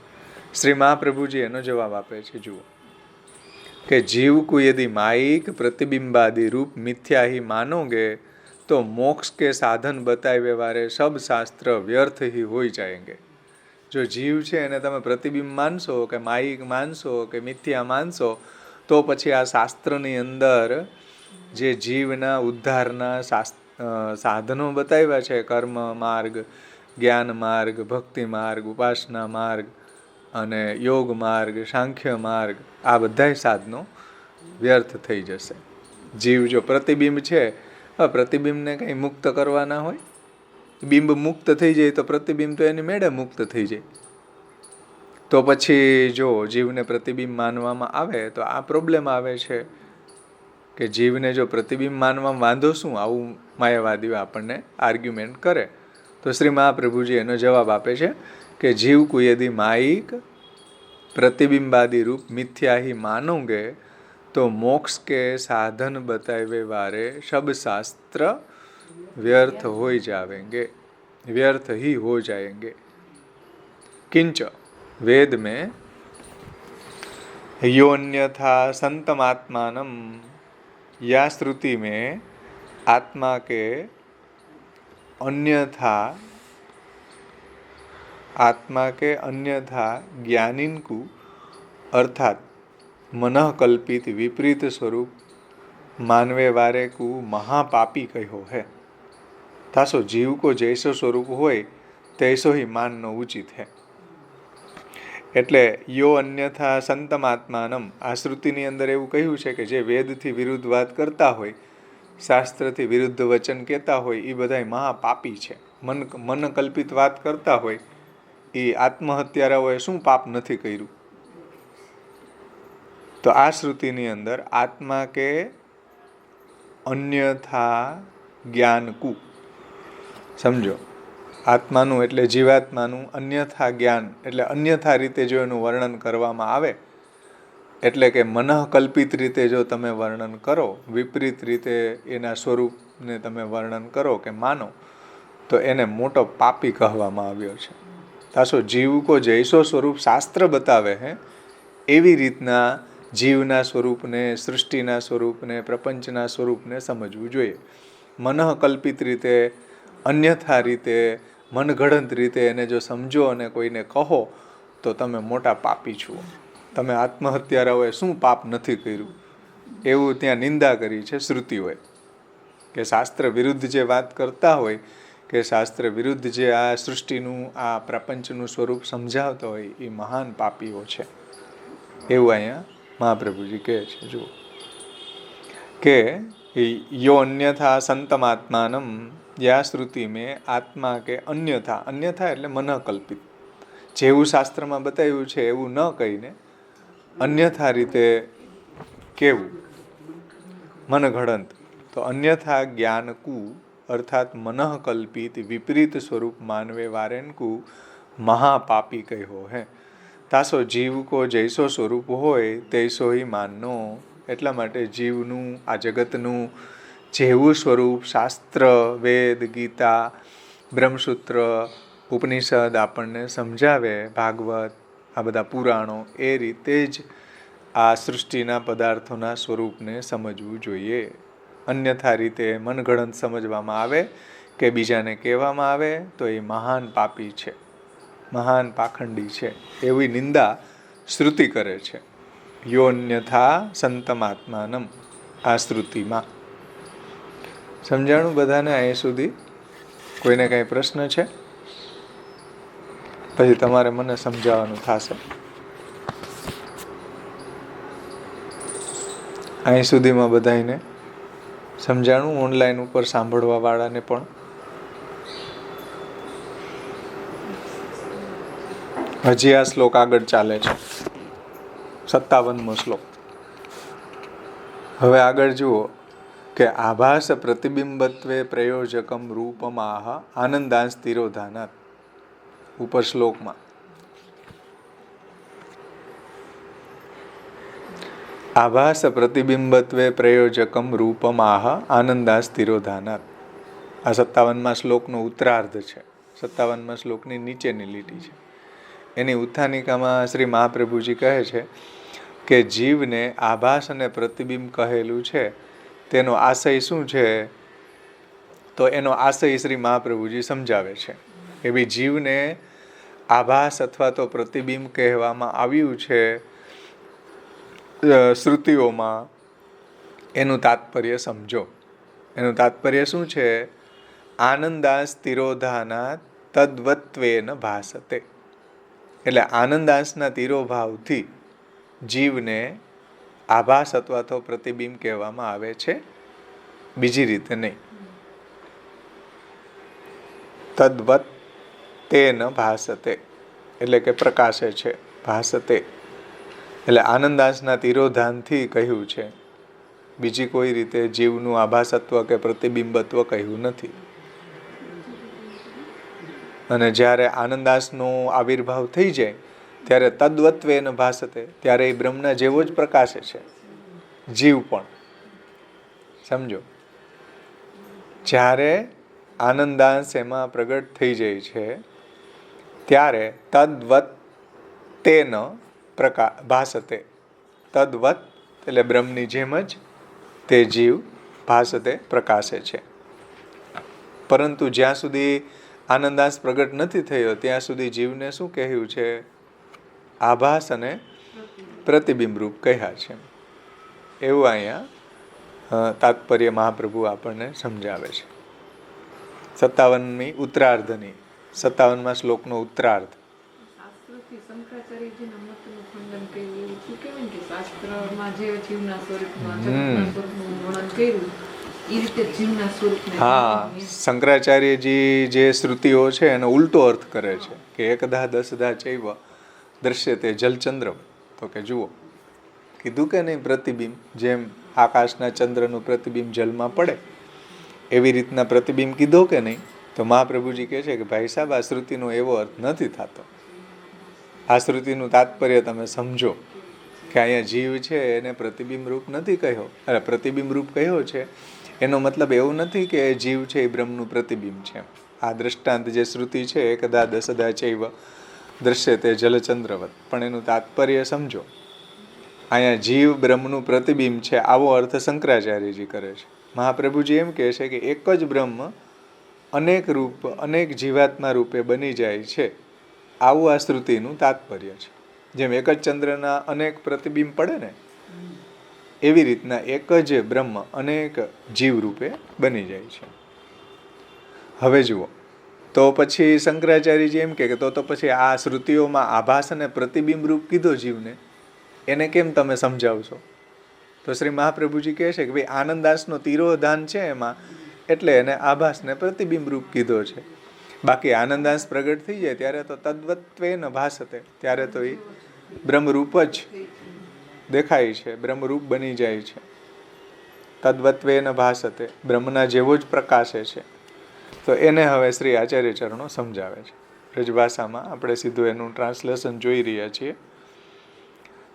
શ્રી મહાપ્રભુજી એનો જવાબ આપે છે. જુઓ કે जीव को यदि माइक प्रतिबिंबादि रूप मिथ्या ही मानोगे तो मोक्ष के साधन बताए वारे सब शास्त्र व्यर्थ ही हो जाएंगे. जो जीव છે એને તમે પ્રતિબિંબ માનશો કે માઇક માનશો કે મિથ્યા માનશો તો પછી આ શાસ્ત્રની અંદર જે જીવના ઉદ્ધારના સાધનો બતાવ્યા છે, કર્મ માર્ગ, જ્ઞાન માર્ગ, ભક્તિ માર્ગ, ઉપાસના માર્ગ અને યોગ માર્ગ, સાંખ્ય માર્ગ, આ બધાય સાધનો વ્યર્થ થઈ જશે. જીવ જો પ્રતિબિંબ છે, પ્રતિબિંબને કંઈ મુક્ત કરવાના હોય, બિંબ મુક્ત થઈ જાય તો પ્રતિબિંબ તો એની મેળે મુક્ત થઈ જાય. તો પછી જો જીવને પ્રતિબિંબ માનવામાં આવે તો આ પ્રોબ્લેમ આવે છે કે જીવને જો પ્રતિબિંબ માનવામાં વાંધો શું? આવું માયાવાદીઓ આપણને આર્ગ્યુમેન્ટ કરે. તો શ્રી મહાપ્રભુજી એનો જવાબ આપે છે કે जीव को यदि माइक प्रतिबिंबादि रूप मिथ्या ही मानोगे तो मोक्ष के साधन बतावे वारे सब शास्त्र व्यर्थ हो जाएंगे, व्यर्थ ही हो जाएंगे. किंच वेद में योन्यथा संतमात्मानम, या श्रुति में आत्मा के अन्यथा ज्ञानिन को अर्थात मनः कल्पित विपरीत स्वरूप मानवे वारे को महापापी कहो है. तासो जीव को जैसो स्वरूप होय तैसो ही माननो उचित है. એટલે યો અન્યથા સંતમાત્માનમ, આ શ્રુતિની અંદર એવું કહ્યું છે કે જે વેદથી વિરુદ્ધ વાત કરતા હોય, શાસ્ત્રથી વિરુદ્ધ વચન કહેતા હોય, એ બધાય મહાપાપી છે. મન કલ્પિત વાત કરતા હોય, એ આત્મહત્યારાઓએ શું પાપ નથી કર્યું? તો આ શ્રુતિની અંદર આત્મા કે અન્યથા જ્ઞાનકુ, સમજો આત્માનું એટલે જીવાત્માનું અન્યથા જ્ઞાન એટલે અન્યથા રીતે જો એનું વર્ણન કરવામાં આવે, એટલે કે મનઃકલ્પિત રીતે જો તમે વર્ણન કરો, વિપરીત રીતે એના સ્વરૂપને તમે વર્ણન કરો કે માનો, તો એને મોટો પાપી કહેવામાં આવ્યો છે. તાસો જીવ કો જૈસો સ્વરૂપ શાસ્ત્ર બતાવે હે એવી રીતના જીવના સ્વરૂપને, સૃષ્ટિના સ્વરૂપને, પ્રપંચના સ્વરૂપને સમજવું જોઈએ. મનઃકલ્પિત રીતે, અન્યથા રીતે, મનગઢંત રીતે એને જો સમજો અને કોઈને કહો તો તમે મોટા પાપી છો. તમે આત્મહત્યારાઓએ શું પાપ નથી કર્યું? એવું ત્યાં નિંદા કરી છે શ્રુતિઓએ, કે શાસ્ત્ર વિરુદ્ધ જે વાત કરતા હોય, કે શાસ્ત્ર વિરુદ્ધ જે આ સૃષ્ટિનું આ પ્રપંચનું સ્વરૂપ સમજાવતો હોય એ મહાન પાપીઓ છે, એવું અહીંયા મહાપ્રભુજી કહે છે. જુઓ કે યો અન્યથા સંતમાત્માનમ યા શ્રુતિ મેં આત્મા કે અન્યથા, અન્યથા એટલે મનઃકલ્પિત, જેવું શાસ્ત્રમાં બતાવ્યું છે એવું ન કહીને અન્યથા રીતે કેવું મનઘડંત, તો અન્યથા જ્ઞાનકુ અર્થાત મનઃકલ્પિત વિપરીત સ્વરૂપ માનવે વારેનકુ મહાપાપી કહ્યો હે. તાસો જીવ કો જૈસો સ્વરૂપ હોય તૈસો હિ માનનો. એટલા માટે જીવનું આ જગતનું જેવું સ્વરૂપ શાસ્ત્ર, વેદ, ગીતા, બ્રહ્મસૂત્ર, ઉપનિષદ આપણને સમજાવે, ભાગવત, આ બધા પુરાણો, એ રીતે જ આ સૃષ્ટિના પદાર્થોના સ્વરૂપને સમજવું જોઈએ. અન્યથા રીતે મનગણંત સમજવામાં આવે કે બીજાને કહેવામાં આવે તો એ મહાન પાપી છે, મહાન પાખંડી છે, એવી નિંદા શ્રુતિ કરે છે. યોન્યથા સંતમાત્માનમ, આ શ્રુતિમાં. સમજાણું બધાને અહીં સુધી? કોઈને કાંઈ પ્રશ્ન છે? પછી તમારે મને સમજાવવાનું થશે. અહીં સુધીમાં બધાને સમજાણું? ઓનલાઈન ઉપર સાંભળવા વાળાને પણ? હજી આ શ્લોક આગળ ચાલે છે, 57મો શ્લોક. હવે આગળ જુઓ કે આભાસ પ્રતિબિંબત્વે પ્રયોજકમ રૂપમાહ આનંદાંશ તિરોધાનાત. ઉપર શ્લોકમાં આભાસ પ્રતિબિંબત્વે પ્રયોજકમ રૂપમાહ આનંદાંશ તિરોધાનાત. આ 57મા શ્લોકનો ઉત્તરાર્ધ છે, 57મા શ્લોકની નીચેની લીટી છે. એની ઉત્થાનિકામાં શ્રી મહાપ્રભુજી કહે છે કે જીવને આભાસ અને પ્રતિબિંબ કહેલું છે તેનો આશય શું છે? તો એનો આશય શ્રી મહાપ્રભુજી સમજાવે છે. એવી જીવને આભાસ અથવા તો પ્રતિબિંબ કહેવામાં આવ્યું છે શ્રુતિઓમાં, એનું તાત્પર્ય સમજો. એનું તાત્પર્ય શું છે? આનંદાંશ તિરોધાનાત તદ્વત્વેન ભાસતે. એટલે આનંદાંશના તિરોભાવથી જીવને આભાસ અથવા તો પ્રતિબિંબ કહેવામાં આવે છે, બીજી રીતે નહીં. તદ્વત તેન ભાસતે એટલે કે પ્રકાશે છે, ભાસતે એટલે આનંદાંશના તિરોધાનથી કહ્યું છે, બીજી કોઈ રીતે જીવનું આભાસત્વ કે પ્રતિબિંબત્વ કહ્યું નથી. અને જ્યારે આનંદાંશનો આવિર્ભાવ થઈ જાય ત્યારે તદ્વત્વેન ભાસતે, ત્યારે એ બ્રહ્મના જેવો જ પ્રકાશે છે, જીવ પણ. સમજો, જ્યારે આનંદાંશ એમાં પ્રગટ થઈ જાય છે ત્યારે તદ્વત તેન ભાસતે. તદ્વત એટલે બ્રહ્મની જેમ જ તે જીવ ભાસતે પ્રકાશે છે. પરંતુ જ્યાં સુધી આનંદાંશ પ્રગટ નથી થયો ત્યાં સુધી જીવને શું કહ્યું છે? આભાસ અને પ્રતિબિંબ રૂપ કહ્યા છે. એવું અહીંયા તાત્પર્ય મહાપ્રભુ આપણને સમજાવે છે. 57મી ઉત્તરાર્ધની 57મા શ્લોકનો ઉત્તરાર્ધ. હા, શંકરાચાર્યજી જે શ્રુતિઓ છે એનો ઉલટો અર્થ કરે છે કે એકદા દસદા ચૈવ દ્રશ્યતે જલચંદ્રમ. તો કે જુઓ, કીધું કે નહીં પ્રતિબિંબ, જેમ આકાશના ચંદ્રનું પ્રતિબિંબ જલમાં પડે એવી રીતના પ્રતિબિંબ કીધો કે નહીં? તો મહાપ્રભુજી કહે છે કે ભાઈ સાહેબ, આ શ્રુતિનો એવો અર્થ નથી થતો. આ શ્રુતિનું તાત્પર્ય તમે સમજો કે અહીંયા જીવ છે એને પ્રતિબિંબ રૂપ નથી કહ્યો, અરે પ્રતિબિંબ રૂપ કહ્યો છે, એનો મતલબ એવું નથી કે જીવ છે એ બ્રહ્મનું પ્રતિબિંબ છે. આ દ્રષ્ટાંત જે શ્રુતિ છે એકદા દસદા ચૈવ દ્રશ્યતે જલચંદ્રવત, પણ એનું તાત્પર્ય સમજો. અહીંયા જીવ બ્રહ્મનું પ્રતિબિંબ છે આવો અર્થ શંકરાચાર્યજી કરે છે. મહાપ્રભુજી એમ કહે છે કે એક જ બ્રહ્મ અનેક રૂપ, અનેક જીવાત્મા રૂપે બની જાય છે, આવું આ શ્રુતિનું તાત્પર્ય છે. જેમ એક જ ચંદ્રના અનેક પ્રતિબિંબ પડે ને, એવી રીતના એક જ બ્રહ્મ અનેક જીવ રૂપે બની જાય છે. હવે જુઓ, તો પછી શંકરાચાર્યજી એમ કે તો પછી આ શ્રુતિઓમાં આભાસ અને પ્રતિબિંબ રૂપ કીધો જીવને, એને કેમ તમે સમજાવશો? તો શ્રી મહાપ્રભુજી કહે છે કે ભાઈ આનંદાસનો તિરોધાન છે એમાં, એટલે એને આભાસ ને પ્રતિબિંબ રૂપ કીધો છે. બાકી આનંદાંશ પ્રગટ થઈ જાય ત્યારે તો તદ્વત્વેન ભાસતે, ત્યારે તો એ બ્રહ્મરૂપ જ દેખાય છે, બ્રહ્મરૂપ બની જાય છે. તદ્વત્વેન ભાસતે, બ્રહ્મના જેવો જ પ્રકાશે છે. તો એને હવે શ્રી આચાર્ય ચરણો સમજાવે છે. રજભાષામાં આપણે સીધું એનું ટ્રાન્સલેશન જોઈ રહ્યા છીએ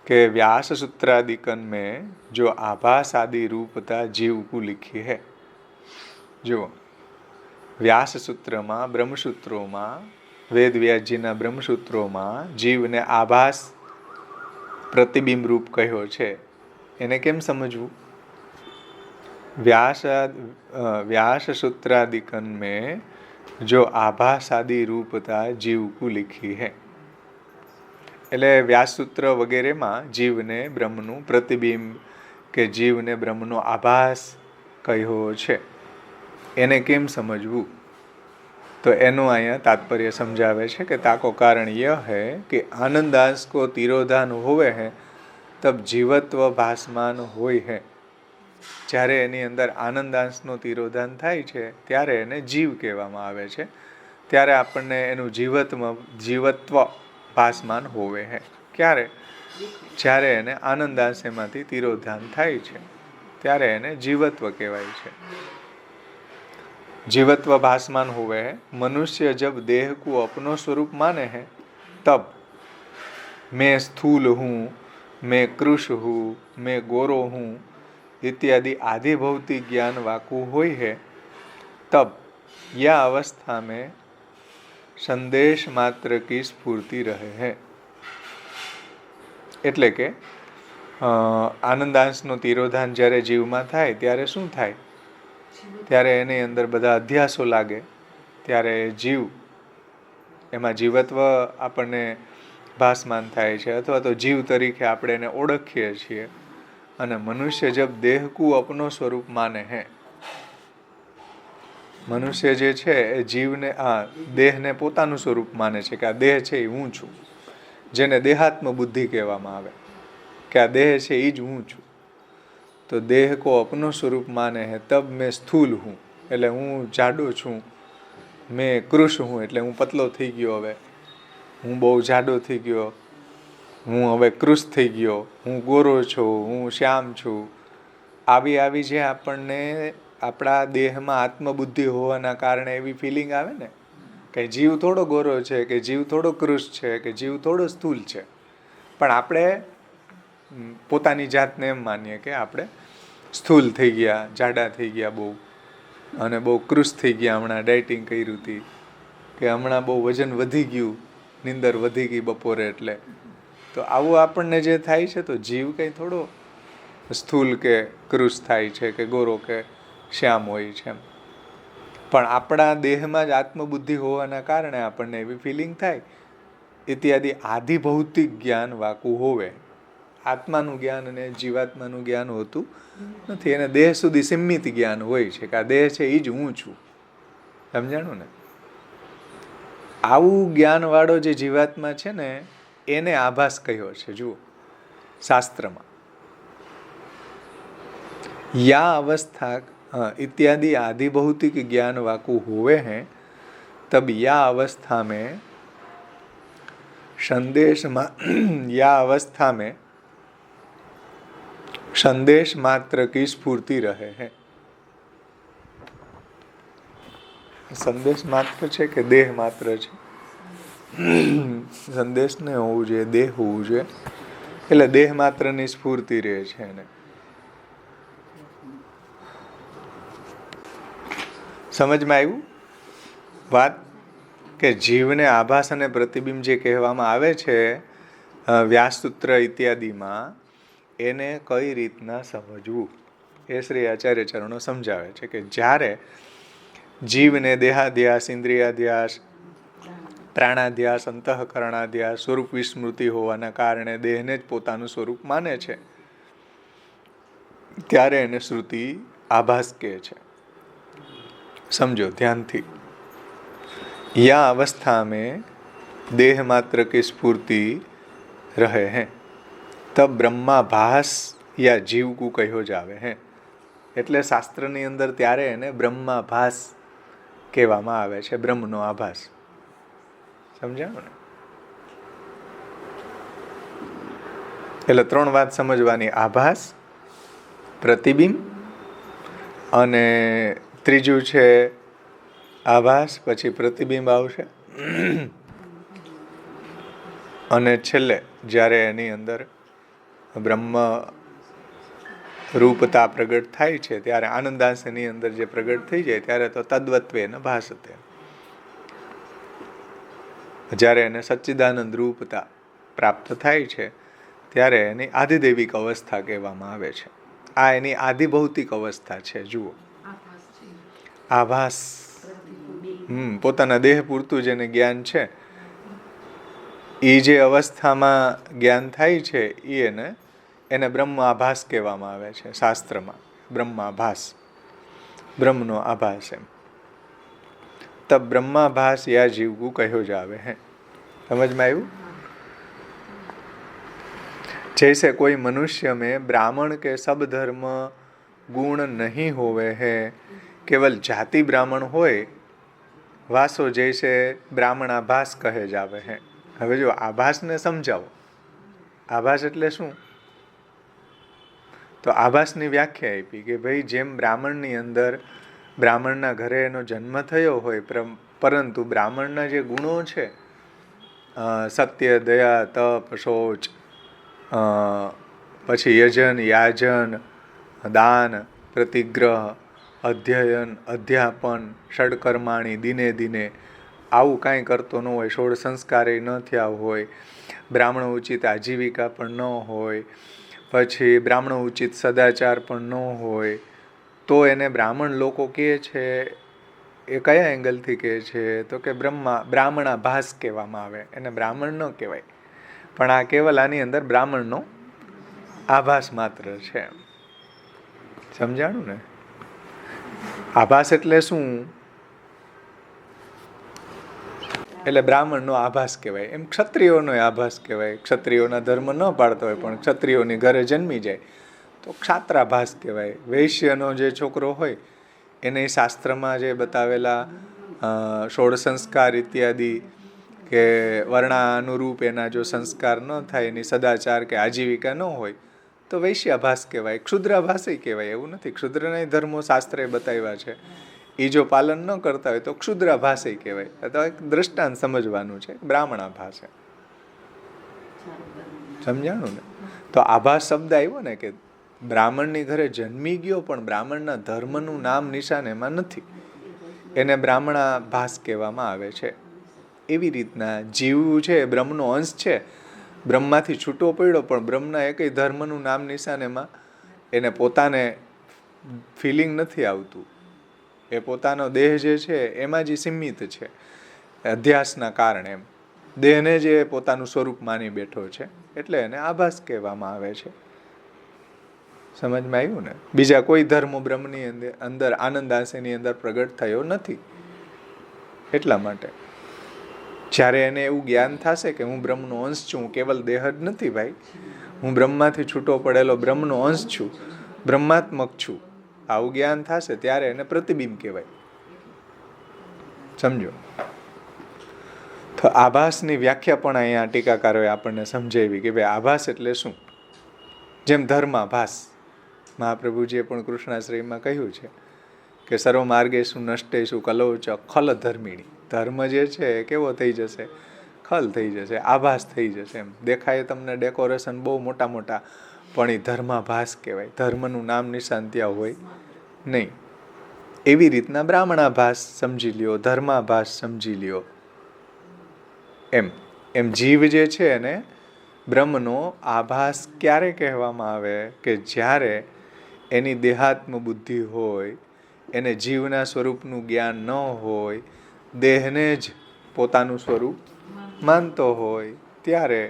કે व्यास सूत्रादिकन में जो आभास आदि रूपता जीव को लिखी है. જો વ્યાસ સૂત્રમાં, બ્રહ્મસૂત્રોમાં, વેદ વ્યાસજીના બ્રહ્મસૂત્રોમાં જીવને આભાસ પ્રતિબિંબ રૂપ કહ્યો છે. એને કેમ સમજવું? व्यास सूत्रादिकन में जो आभास आदि रूपता जीव को लिखी है. એટલે વ્યાસસૂત્ર વગેરેમાં જીવને બ્રહ્મનું પ્રતિબિંબ કે જીવને બ્રહ્મનો આભાસ કહ્યો છે. એને કેમ સમજવું? તો એનું અહીંયા તાત્પર્ય સમજાવે છે કે તાકો કારણ યહ હૈ કે આનંદાંશ કો તિરોધાન હોવે હૈ તબ જીવત્વ ભાસમાન હોય હૈ. જ્યારે એની અંદર આનંદાંશનું તિરોધાન થાય છે ત્યારે એને જીવ કહેવામાં આવે છે. ત્યારે આપણને એનું જીવત્વ ભાસમાન હોવે હે. ક્યારે? જ્યારે એને આનંદાંશ એમાંથી તિરોધાન થાય છે ત્યારે એને જીવત્વ કહેવાય છે. जीवत्व भासमान हुए है. मनुष्य जब देह को अपनो स्वरूप माने हैं तब मैं स्थूल हूँ, मैं कृश हूँ, मैं गोरो हूँ इत्यादि आदि भौतिक ज्ञान वाकु हुई है. तब यह अवस्था में संदेश मात्र की स्फूर्ति रहे है. એટલે કે આનંદાંશનો તિરોધાન જ્યારે જીવમાં થાય ત્યારે શું થાય? ત્યારે એની અંદર બધા અધ્યાસો લાગે, ત્યારે જીવ એમાં જીવત્વ આપણને ભાસમાન થાય છે, અથવા તો જીવ તરીકે આપણે એને ઓળખીએ છીએ. અને મનુષ્ય જબ દેહ કો અપનો સ્વરૂપ માને હે, મનુષ્ય જે છે એ જીવને દેહને પોતાનું સ્વરૂપ માને છે કે આ દેહ છે એ હું છું, જેને દેહાત્મ બુદ્ધિ કહેવામાં આવે કે આ દેહ છે એ જ હું છું. તો દેહ કો અપનો સ્વરૂપ માને હે તબ મેં સ્થૂલ હું, એટલે હું જાડો છું. મેં કૃશ હું, એટલે હું પતલો થઈ ગયો, હવે હું બહુ જાડો થઈ ગયો, હું હવે કૃશ થઈ ગયો, હું ગોરો છું, હું શ્યામ છું. આવી જે આપણને આપણા દેહમાં આત્મબુદ્ધિ હોવાના કારણે એવી ફિલિંગ આવે ને કે જીવ થોડો ગોરો છે, કે જીવ થોડો કૃશ છે, કે જીવ થોડો સ્થૂલ છે. પણ આપણે પોતાની જાતને એમ માનીએ કે આપણે સ્થૂલ થઈ ગયા, જાડા થઈ ગયા બહુ, અને બહુ કૃશ થઈ ગયા, હમણાં ડાયટિંગ કર્યું હતી, કે હમણાં બહુ વજન વધી ગયું, નીંદર વધી ગઈ બપોરે એટલે. તો આવું આપણને જે થાય છે, તો જીવ કંઈ થોડો સ્થૂલ કે કૃશ થાય છે, કે ગોરો કે શ્યામ હોય છે એમ. પણ આપણા દેહમાં જ આત્મબુદ્ધિ હોવાના કારણે આપણને એવી ફિલિંગ થાય. ઇત્યાદિ આદિ ભૌતિક જ્ઞાન વાકું હોવે. આત્માનું જ્ઞાન અને જીવાત્માનું જ્ઞાન હોતું નથી, એને દેહ સુધી સીમિત જ્ઞાન હોય છે કે આ દેહ છે એ જ હું છું. સમજાણું ને? આવું જ્ઞાનવાળો જે જીવાત્મા છે ને એને આભાસ કહ્યો છે. જુઓ શાસ્ત્રમાં યા અवस्था इत्यादि आदि भौतिक ज्ञान वाकु हुए हैं तब या अवस्था में संदेश मात्र की स्फूर्ति रहे हैं. સંદેશ માત્ર છે કે દેહ માત્ર છે? સંદેશ ને હોવું જોઈએ, દેહ હોવું જોઈએ. એટલે દેહ માત્રની સ્ફૂર્તિ રહે છે એને. સમજમાં આવ્યું વાત? કે જીવને આભાસ અને પ્રતિબિંબ જે કહેવામાં આવે છે વ્યાસસૂત્ર ઇત્યાદિમાં, એને કઈ રીતના સમજવું એ શ્રી આચાર્ય ચરણો સમજાવે છે. કે જ્યારે જીવને દેહાધ્યાસ, ઇન્દ્રિયાધ્યાસ, પ્રાણાધ્યાસ, અંતઃકરણાધ્યાસ, સ્વરૂપ વિસ્મૃતિ હોવાના કારણે દેહને જ પોતાનું સ્વરૂપ માને છે. ત્યારે એને શ્રુતિ આભાસ કહે છે. સમજો ધ્યાનથી. યા અवस्था में देह मात्र की स्फूर्ति रहे हैं तब બ્રહ્માભાસ યા જીવ કુ કહ્યો જાવે હે. એટલે શાસ્ત્રની અંદર ત્યારે એને બ્રહ્માભાસ કહેવામાં આવે છે, બ્રહ્મનો આભાસ. સમજાણો ને? એટલે 3 વાત સમજવાની: આભાસ, પ્રતિબિંબ, અને ત્રીજું છે આભાસ, પછી પ્રતિબિંબ આવશે, અને છેલ્લે જ્યારે એની અંદર બ્રહ્મ રૂપતા પ્રગટ થાય છે ત્યારે આનંદાંશની અંદર જે પ્રગટ થઈ જાય ત્યારે તો તદ્વત્વેન ભાસતે. જ્યારે એને સચ્ચિદાનંદ રૂપતા પ્રાપ્ત થાય છે ત્યારે એની આધિદૈવિક અવસ્થા કહેવામાં આવે છે. આ એની આધિભૌતિક અવસ્થા છે. જુઓ, આભાસ પોતાના દેહ પૂરતું જેને જ્ઞાન છે એ જે અવસ્થામાં જ્ઞાન થાય છે એને બ્રહ્મ આભાસ કહેવામાં આવે છે શાસ્ત્રમાં. બ્રહ્માભાસ, બ્રહ્મનો આભાસ. એમ તબ બ્રહ્માભાસ યા જીવકુ કહ્યો જ આવે હે. સમજમાં આવ્યું? जैसे कोई मनुष्य में ब्राह्मण के सब धर्म गुण नहीं होवे है, केवल जाति ब्राह्मण होय, वासो जैसे બ્રાહ્મણ આભાસ કહે જાવે હે. હવે જો આભાસને સમજાવો. આભાસ એટલે શું? તો આભાસની વ્યાખ્યા આપી કે ભાઈ જેમ બ્રાહ્મણની અંદર બ્રાહ્મણના ઘરે એનો જન્મ થયો હોય, પરંતુ બ્રાહ્મણના જે ગુણો છે, સત્ય, દયા, તપ, શૌચ, પછી યજન, યાજન, દાન, પ્રતિગ્રહ, અધ્યયન, અધ્યાપન, ષડકર્માણી, દિને દિને આવું કાંઈ કરતો ન હોય, 16 સંસ્કારે ન થયા હોય, બ્રાહ્મણ ઉચિત આજીવિકા પણ ન હોય, પછી બ્રાહ્મણ ઉચિત સદાચાર પણ ન હોય, તો એને બ્રાહ્મણ લોકો કહે છે. એ કયા એંગલથી કહે છે? તો કે બ્રાહ્મણાભાસ કહેવામાં આવે. એને બ્રાહ્મણ ન કહેવાય, પણ આ કેવલ આની અંદર બ્રાહ્મણનો આભાસ માત્ર છે. સમજાણું ને? આભાસ એટલે શું? એટલે બ્રાહ્મણનો આભાસ કહેવાય. એમ ક્ષત્રિયોનો આભાસ કહેવાય. ક્ષત્રિયોના ધર્મ ન પાડતો હોય પણ ક્ષત્રિયોની ઘરે જન્મી જાય તો ક્ષાત્રાભાસ કહેવાય. વૈશ્યનો જે છોકરો હોય એને શાસ્ત્રમાં જે બતાવેલા 16 સંસ્કાર ઇત્યાદિ કે વર્ણાનુરૂપ એના જો સંસ્કાર ન થાય, એની સદાચાર કે આજીવિકા ન હોય તો વૈશ્યાભાસ કહેવાય. ક્ષુદ્રાભાસ કહેવાય. એવું નથી, ક્ષુદ્રના ધર્મો શાસ્ત્રે બતાવ્યા છે. એ જો પાલન ન કરતા હોય તો ક્ષુદ્રાભાસ કહેવાય. તો એક દ્રષ્ટાંત સમજવાનું છે. બ્રાહ્મણાભાસ. સમજાણું ને? તો આભાસ શબ્દ આવ્યો ને કે બ્રાહ્મણની ઘરે જન્મી ગયો પણ બ્રાહ્મણના ધર્મનું નામ નિશાન એમાં નથી, એને બ્રાહ્મણાભાસ કહેવામાં આવે છે. એવી રીતના જીવ છે બ્રહ્મનો અંશ છે, બ્રહ્મમાંથી છૂટો પડ્યો પણ બ્રહ્મના એકય ધર્મનું નામ નિશાન એમાં એને પોતાને ફિલિંગ નથી આવતું. એ પોતાનો દેહ જે છે એમાં જ સીમિત છે, અધ્યાસના કારણે. એમ દેહને જ એ પોતાનું સ્વરૂપ માની બેઠો છે, એટલે એને આભાસ કહેવામાં આવે છે. સમજમાં આવ્યું ને? બીજા કોઈ ધર્મ બ્રહ્મની અંદર આનંદાશની અંદર પ્રગટ થયો નથી. એટલા માટે જ્યારે એને એવું જ્ઞાન થશે કે હું બ્રહ્મનો અંશ છું, હું કેવલ દેહ જ નથી ભાઈ, હું બ્રહ્માથી છૂટો પડેલો બ્રહ્મનો અંશ છું, બ્રહ્માત્મક છું, આવું જ્ઞાન થશે ત્યારે એને પ્રતિબિંબ કહેવાય. સમજો? તો આભાસની વ્યાખ્યા પણ અહીંયા ટીકાકારોએ આપણને સમજાવી કે ભાઈ આભાસ એટલે શું. જેમ ધર્માભાસ મહાપ્રભુજીએ પણ કૃષ્ણાશ્રયમાં કહ્યું છે કે સર્વ માર્ગેષુ નષ્ટેષુ કલૌ ચ ખલ ધર્મિણી. ધર્મ જે છે એ કેવો થઈ જશે? ખલ થઈ જશે, આભાસ થઈ જશે. એમ દેખાય તમને ડેકોરેશન બહુ મોટા મોટા, પણ એ ધર્માભાસ કહેવાય. ધર્મનું નામ નિશાન ત્યાં હોય નહીં. એવી રીતના બ્રાહ્મણાભાસ સમજી લ્યો, ધર્માભાસ સમજી લ્યો. એમ જીવ જે છે એને બ્રહ્મનો આભાસ ક્યારે કહેવામાં આવે? કે જ્યારે એની દેહાત્મ બુદ્ધિ હોય, એને જીવના સ્વરૂપનું જ્ઞાન ન હોય, દેહને જ પોતાનું સ્વરૂપ માનતો હોય, ત્યારે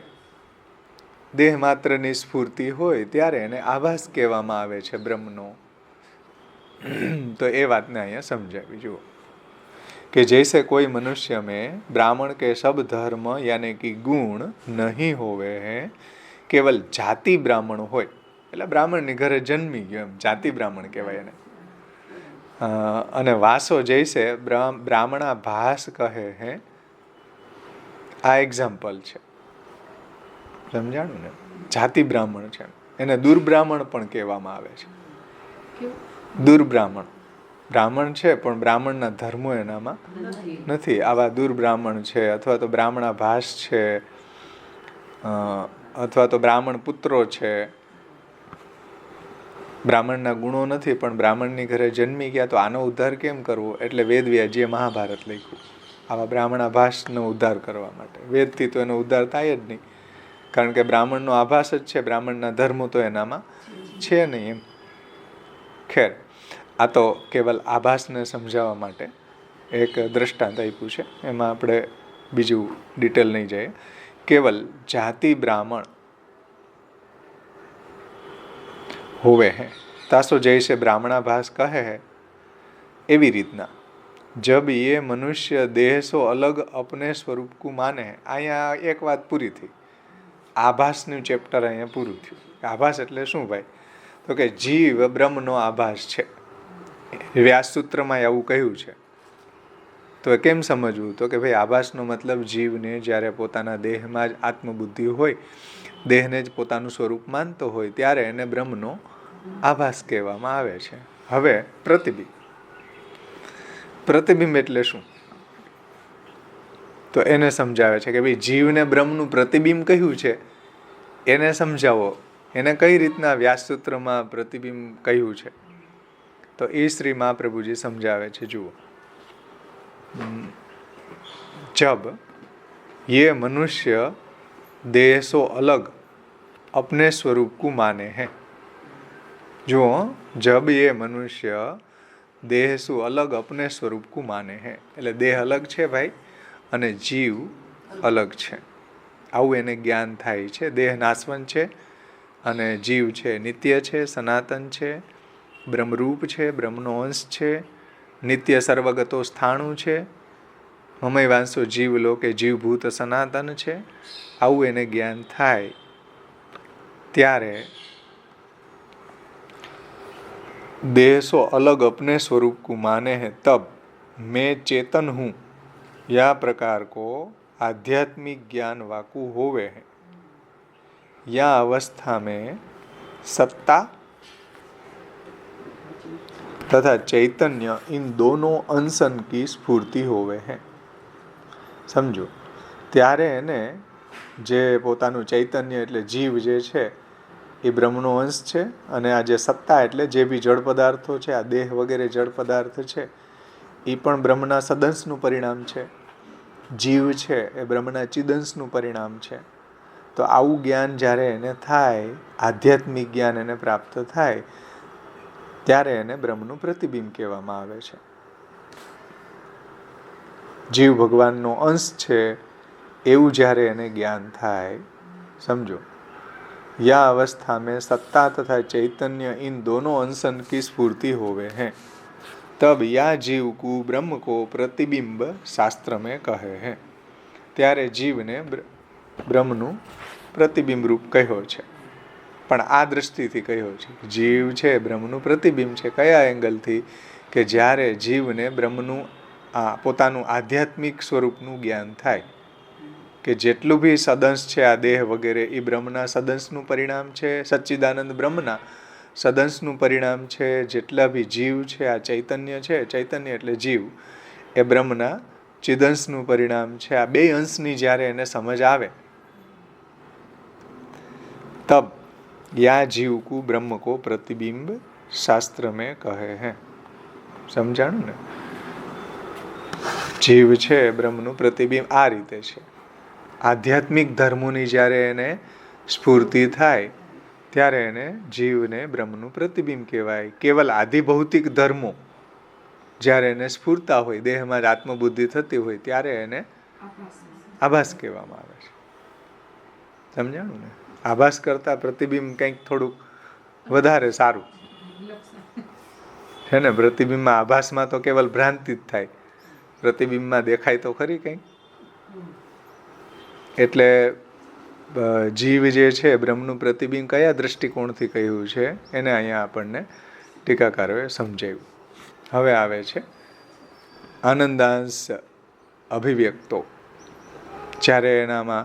દેહ માત્રની સ્ફૂર્તિ હોય ત્યારે એને આભાસ કહેવામાં આવે છે બ્રહ્મનો. તો એ વાતને અહીંયા સમજાવી જુઓ कि जैसे कोई मनुष्य में ब्राह्मण के सब धर्म यानी कि गुण नहीं होवे हैं, केवल जाति ब्राह्मण હોય એટલે બ્રાહ્મણની ઘરે જન્મી ગયો એમ જાતિ બ્રાહ્મણ કહેવાય એને. અને વાસો જૈસે બ્રાહ્મણા ભાસ કહે હે, આ એક્ઝામ્પલ છે, સમજાણું ને? જાતિ બ્રાહ્મણ છે એને દુર્બ્રાહ્મણ પણ કહેવામાં આવે છે. દુર્બ્રાહ્મણ બ્રાહ્મણ છે પણ બ્રાહ્મણના ધર્મો એનામાં નથી. આવા દુર્બ્રાહ્મણ છે, અથવા તો બ્રાહ્મણા ભાસ છે, અથવા તો બ્રાહ્મણ પુત્રો છે. બ્રાહ્મણના ગુણો નથી પણ બ્રાહ્મણની ઘરે જન્મી ગયા, તો આનો ઉદ્ધાર કેમ કરવો? એટલે વેદવ્યાજીએ મહાભારત લખ્યું આવા બ્રાહ્મણા ભાસનો ઉદ્ધાર કરવા માટે. વેદથી તો એનો ઉદ્ધાર થાય જ નહીં, કારણ કે બ્રાહ્મણનો આભાસ જ છે, બ્રાહ્મણના ધર્મો તો એનામાં છે નહીં એમ. ખેર, આ તો કેવલ આભાસને સમજાવવા માટે એક દ્રષ્ટાંત આપ્યું છે, એમાં આપણે બીજું ડિટેલ નહીં જઈએ. કેવલ જાતિ બ્રાહ્મણ હોવે હે તાસો જૈસે બ્રાહ્મણા ભાસ કહે હે, એવી રીતના જબ ये मनुष्य देह સો અલગ અપને સ્વરૂપ કો માને હે. અહીંયા એક વાત પૂરી થઈ. આભાસનું ચેપ્ટર અહીંયા પૂરું થયું. આભાસ એટલે શું ભાઈ? તો કે જીવ બ્રહ્મનો આભાસ છે. વ્યાસસૂત્રમાં આવું કહ્યું છે. તો કેમ સમજવું? તો કે ભાઈ આભાસનો મતલબ જીવને જ્યારે પોતાના દેહમાં જ આત્મબુદ્ધિ હોય, દેહને જ પોતાનું સ્વરૂપ માનતો હોય, ત્યારે એને બ્રહ્મનો આભાસ કહેવામાં આવે છે. હવે પ્રતિબિંબ. પ્રતિબિંબ એટલે શું? તો એને સમજાવે છે કે ભાઈ જીવને બ્રહ્મનું પ્રતિબિંબ કહ્યું છે, એને સમજાવો. એને કઈ રીતના વ્યાસસૂત્રમાં પ્રતિબિંબ કહ્યું છે? તો એ શ્રી મહાપ્રભુજી સમજાવે છે. જુઓ, जब ये मनुष्य देह सो अलग अपने स्वरूप को माने हैं. जो जब ये मनुष्य देह सो अलग अपने स्वरूप को माने हैं, એટલે દેહ અલગ છે ભાઈ અને જીવ અલગ છે, આવું એને જ્ઞાન થાય છે. દેહ નાશવંત છે અને જીવ છે નિત્ય છે, સનાતન છે, બ્રહ્મરૂપ છે, બ્રહ્મનો અંશ છે, નિત્ય સર્વગતો સ્થાણું છે, મમય વાંસો જીવ લોકે જીવભૂત સનાતન છે. આવું એને જ્ઞાન થાય ત્યારે देह सो अलग अपने स्वरूप को माने हैं, तब मैं चेतन हूँ या प्रकार को आध्यात्मिक ज्ञान वाकु होवे है. या अवस्था में सत्ता तथा चैतन्य इन दोनों अंशन की स्फूर्ति होवे है. समझो, ત્યારે એને જે પોતાનું ચૈતન્ય એટલે જીવ જે છે એ બ્રહ્મનો અંશ છે, અને આ જે સત્તા એટલે જે બી જળ પદાર્થો છે, આ દેહ વગેરે જળ પદાર્થ છે, એ પણ બ્રહ્મના સદંશનું પરિણામ છે. જીવ છે એ બ્રહ્મના ચિદંશનું પરિણામ છે. તો આવું જ્ઞાન જ્યારે એને થાય, આધ્યાત્મિક જ્ઞાન એને પ્રાપ્ત થાય, ત્યારે એને બ્રહ્મનું પ્રતિબિંબ કહેવામાં આવે છે. જીવ ભગવાનનો અંશ છે એવું જ્યારે એને જ્ઞાન થાય, સમજો, या अवस्था में सत्ता तथा चैतन्य इन दोनों अंशन की स्फूर्ति होवे हैं, तब या जीव को ब्रह्म को प्रतिबिंब शास्त्र में कहे हैं. ત્યારે જીવને બ્રહ્મનું પ્રતિબિંબ રૂપ કહ્યો છે. પણ આ દ્રષ્ટિથી કહ્યો છે. જીવ છે બ્રહ્મનું પ્રતિબિંબ છે. કયા એંગલથી? કે જ્યારે જીવને બ્રહ્મનું પોતાનું આધ્યાત્મિક સ્વરૂપનું જ્ઞાન થાય, કે જેટલું બી સદંશ છે આ દેહ વગેરે એ બ્રહ્મના સદંશનું પરિણામ છે, સચ્ચિદાનંદ બ્રહ્મના સદંશનું પરિણામ છે. જેટલા બી જીવ છે, આ ચૈતન્ય છે, ચૈતન્ય એટલે જીવ, એ બ્રહ્મના ચિદંશનું પરિણામ છે. આ બે અંશની જ્યારે એને સમજ આવે, તબ યા જીવ કો બ્રહ્મ કો પ્રતિબિંબ શાસ્ત્ર મેં કહે હે. સમજાણું ને? જીવ છે બ્રહ્મનું પ્રતિબિંબ આ રીતે છે. આધ્યાત્મિક ધર્મોની જ્યારે એને સ્ફૂર્તિ થાય ત્યારે એને જીવને બ્રહ્મનું પ્રતિબિંબ કહેવાય. કેવલ આધિભૌતિક ધર્મો જ્યારે એને સ્ફૂરતા હોય, દેહમાં જ આત્મબુદ્ધિ થતી હોય, ત્યારે એને આભાસ કહેવામાં આવે છે. સમજાણું ને? આભાસ કરતાં પ્રતિબિંબ કંઈક થોડુંક વધારે સારું છે ને. પ્રતિબિંબમાં આભાસમાં તો કેવલ ભ્રાંતિ જ થાય, પ્રતિબિંબમાં દેખાય તો ખરી કંઈક. એટલે જીવ જે છે બ્રહ્મનું પ્રતિબિંબ કયા દ્રષ્ટિકોણથી કહ્યું છે એને અહીંયા આપણને ટીકાકારોએ સમજાવ્યું. હવે આવે છે આનંદાંશ અભિવ્યક્તો. જ્યારે એનામાં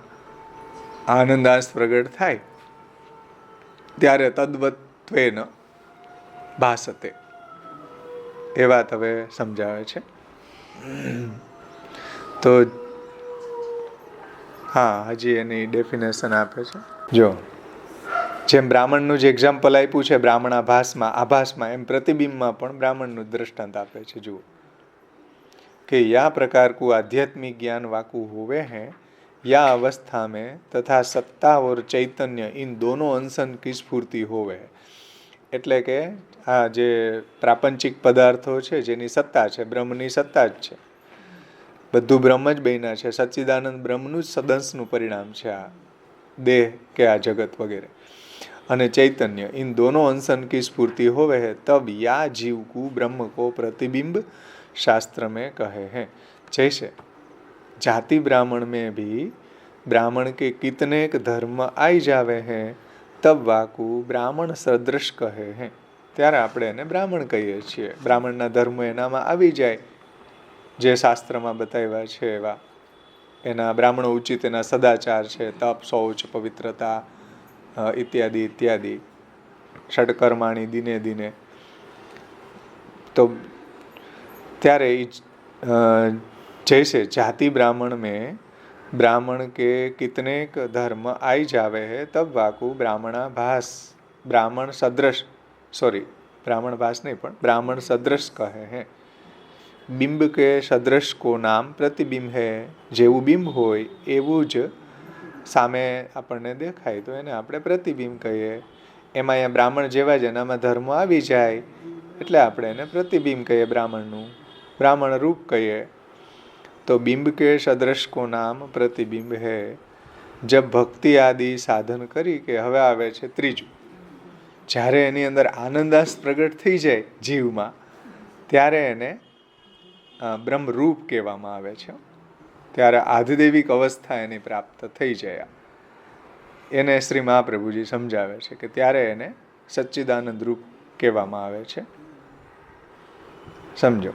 આનંદાંશ પ્રગટ થાય ત્યારે તદ્વત્વેન ભાસતે એ વાત હવે સમજાવે છે. તો હા, હજી એની ડેફિનેશન આપે છે. જો જેમ બ્રાહ્મણનું જે એક્ઝામ્પલ આપ્યું છે બ્રાહ્મણ આભાસમાં, એમ પ્રતિબિંબમાં પણ બ્રાહ્મણનું દ્રષ્ટાંત આપે છે. જુઓ कि यह प्रकार को आध्यात्मिक ज्ञान वाकु हुए हैं, या अवस्था में तथा सत्ता और चैतन्य इन दोनों अंशन की स्फूर्ति होवे. એટલે કે આ જે પ્રાપંચિક પદાર્થો છે જેની સત્તા છે, બ્રહ્મની સત્તા જ છે, બધું બ્રહ્મ જ બન્યા છે, સચ્ચિદાનંદ બ્રહ્મનું જ સદંશનું પરિણામ છે આ દેહ કે આ જગત વગેરે. અને ચૈતન્ય इन दोनों अंशन की स्फूर्ति होवे है, तब या जीव को ब्रह्म को प्रतिबिंब शास्त्र में कहे हैं. जैसे जाति ब्राह्मण में भी ब्राह्मण के कितने धर्म आई जावे हैं, तब वाकु ब्राह्मण सदृश કહે हैं. ત્યારે આપણે એને બ્રાહ્મણ કહીએ છીએ. બ્રાહ્મણના ધર્મ એનામાં આવી જાય જે શાસ્ત્રમાં બતાવ્યા છે એવા. એના બ્રાહ્મણો ઉચિત એના સદાચાર છે, તપ, શૌચ, પવિત્રતા इत्यादि इत्यादि, षडकर्माणी दिने दिने. तो त्यारे जैसे जाति ब्राह्मण में ब्राह्मण के कितने धर्म आई जावे है, तब वाकु ब्राह्मणाभास ब्राह्मण सदृश ब्राह्मणभास नहीं पण ब्राह्मण सदृश कहे हैं. बिंब के सदृश को नाम प्रतिबिंब है. जेवुं बिंब होय एवुं ज સામે આપણને દેખાય તો એને આપણે પ્રતિબિંબ કહીએ. એમાં અહીંયા બ્રાહ્મણ જેવા જ એનામાં ધર્મ આવી જાય એટલે આપણે એને પ્રતિબિંબ કહીએ, બ્રાહ્મણનું બ્રાહ્મણ રૂપ કહીએ. તો બિંબ કે સદૃશ કો નામ પ્રતિબિંબ હૈ. જબ ભક્તિ આદિ સાધન કરી કે હવે આવે છે ત્રીજું, જ્યારે એની અંદર આનંદાસ પ્રગટ થઈ જાય જીવમાં ત્યારે એને બ્રહ્મરૂપ કહેવામાં આવે છે. ત્યારે આધિદૈવિક અવસ્થા એની પ્રાપ્ત થઈ જાય. એને શ્રી મહાપ્રભુજી સમજાવે છે કે ત્યારે એને સચ્ચિદાનંદ રૂપ કહેવામાં આવે છે. સમજો.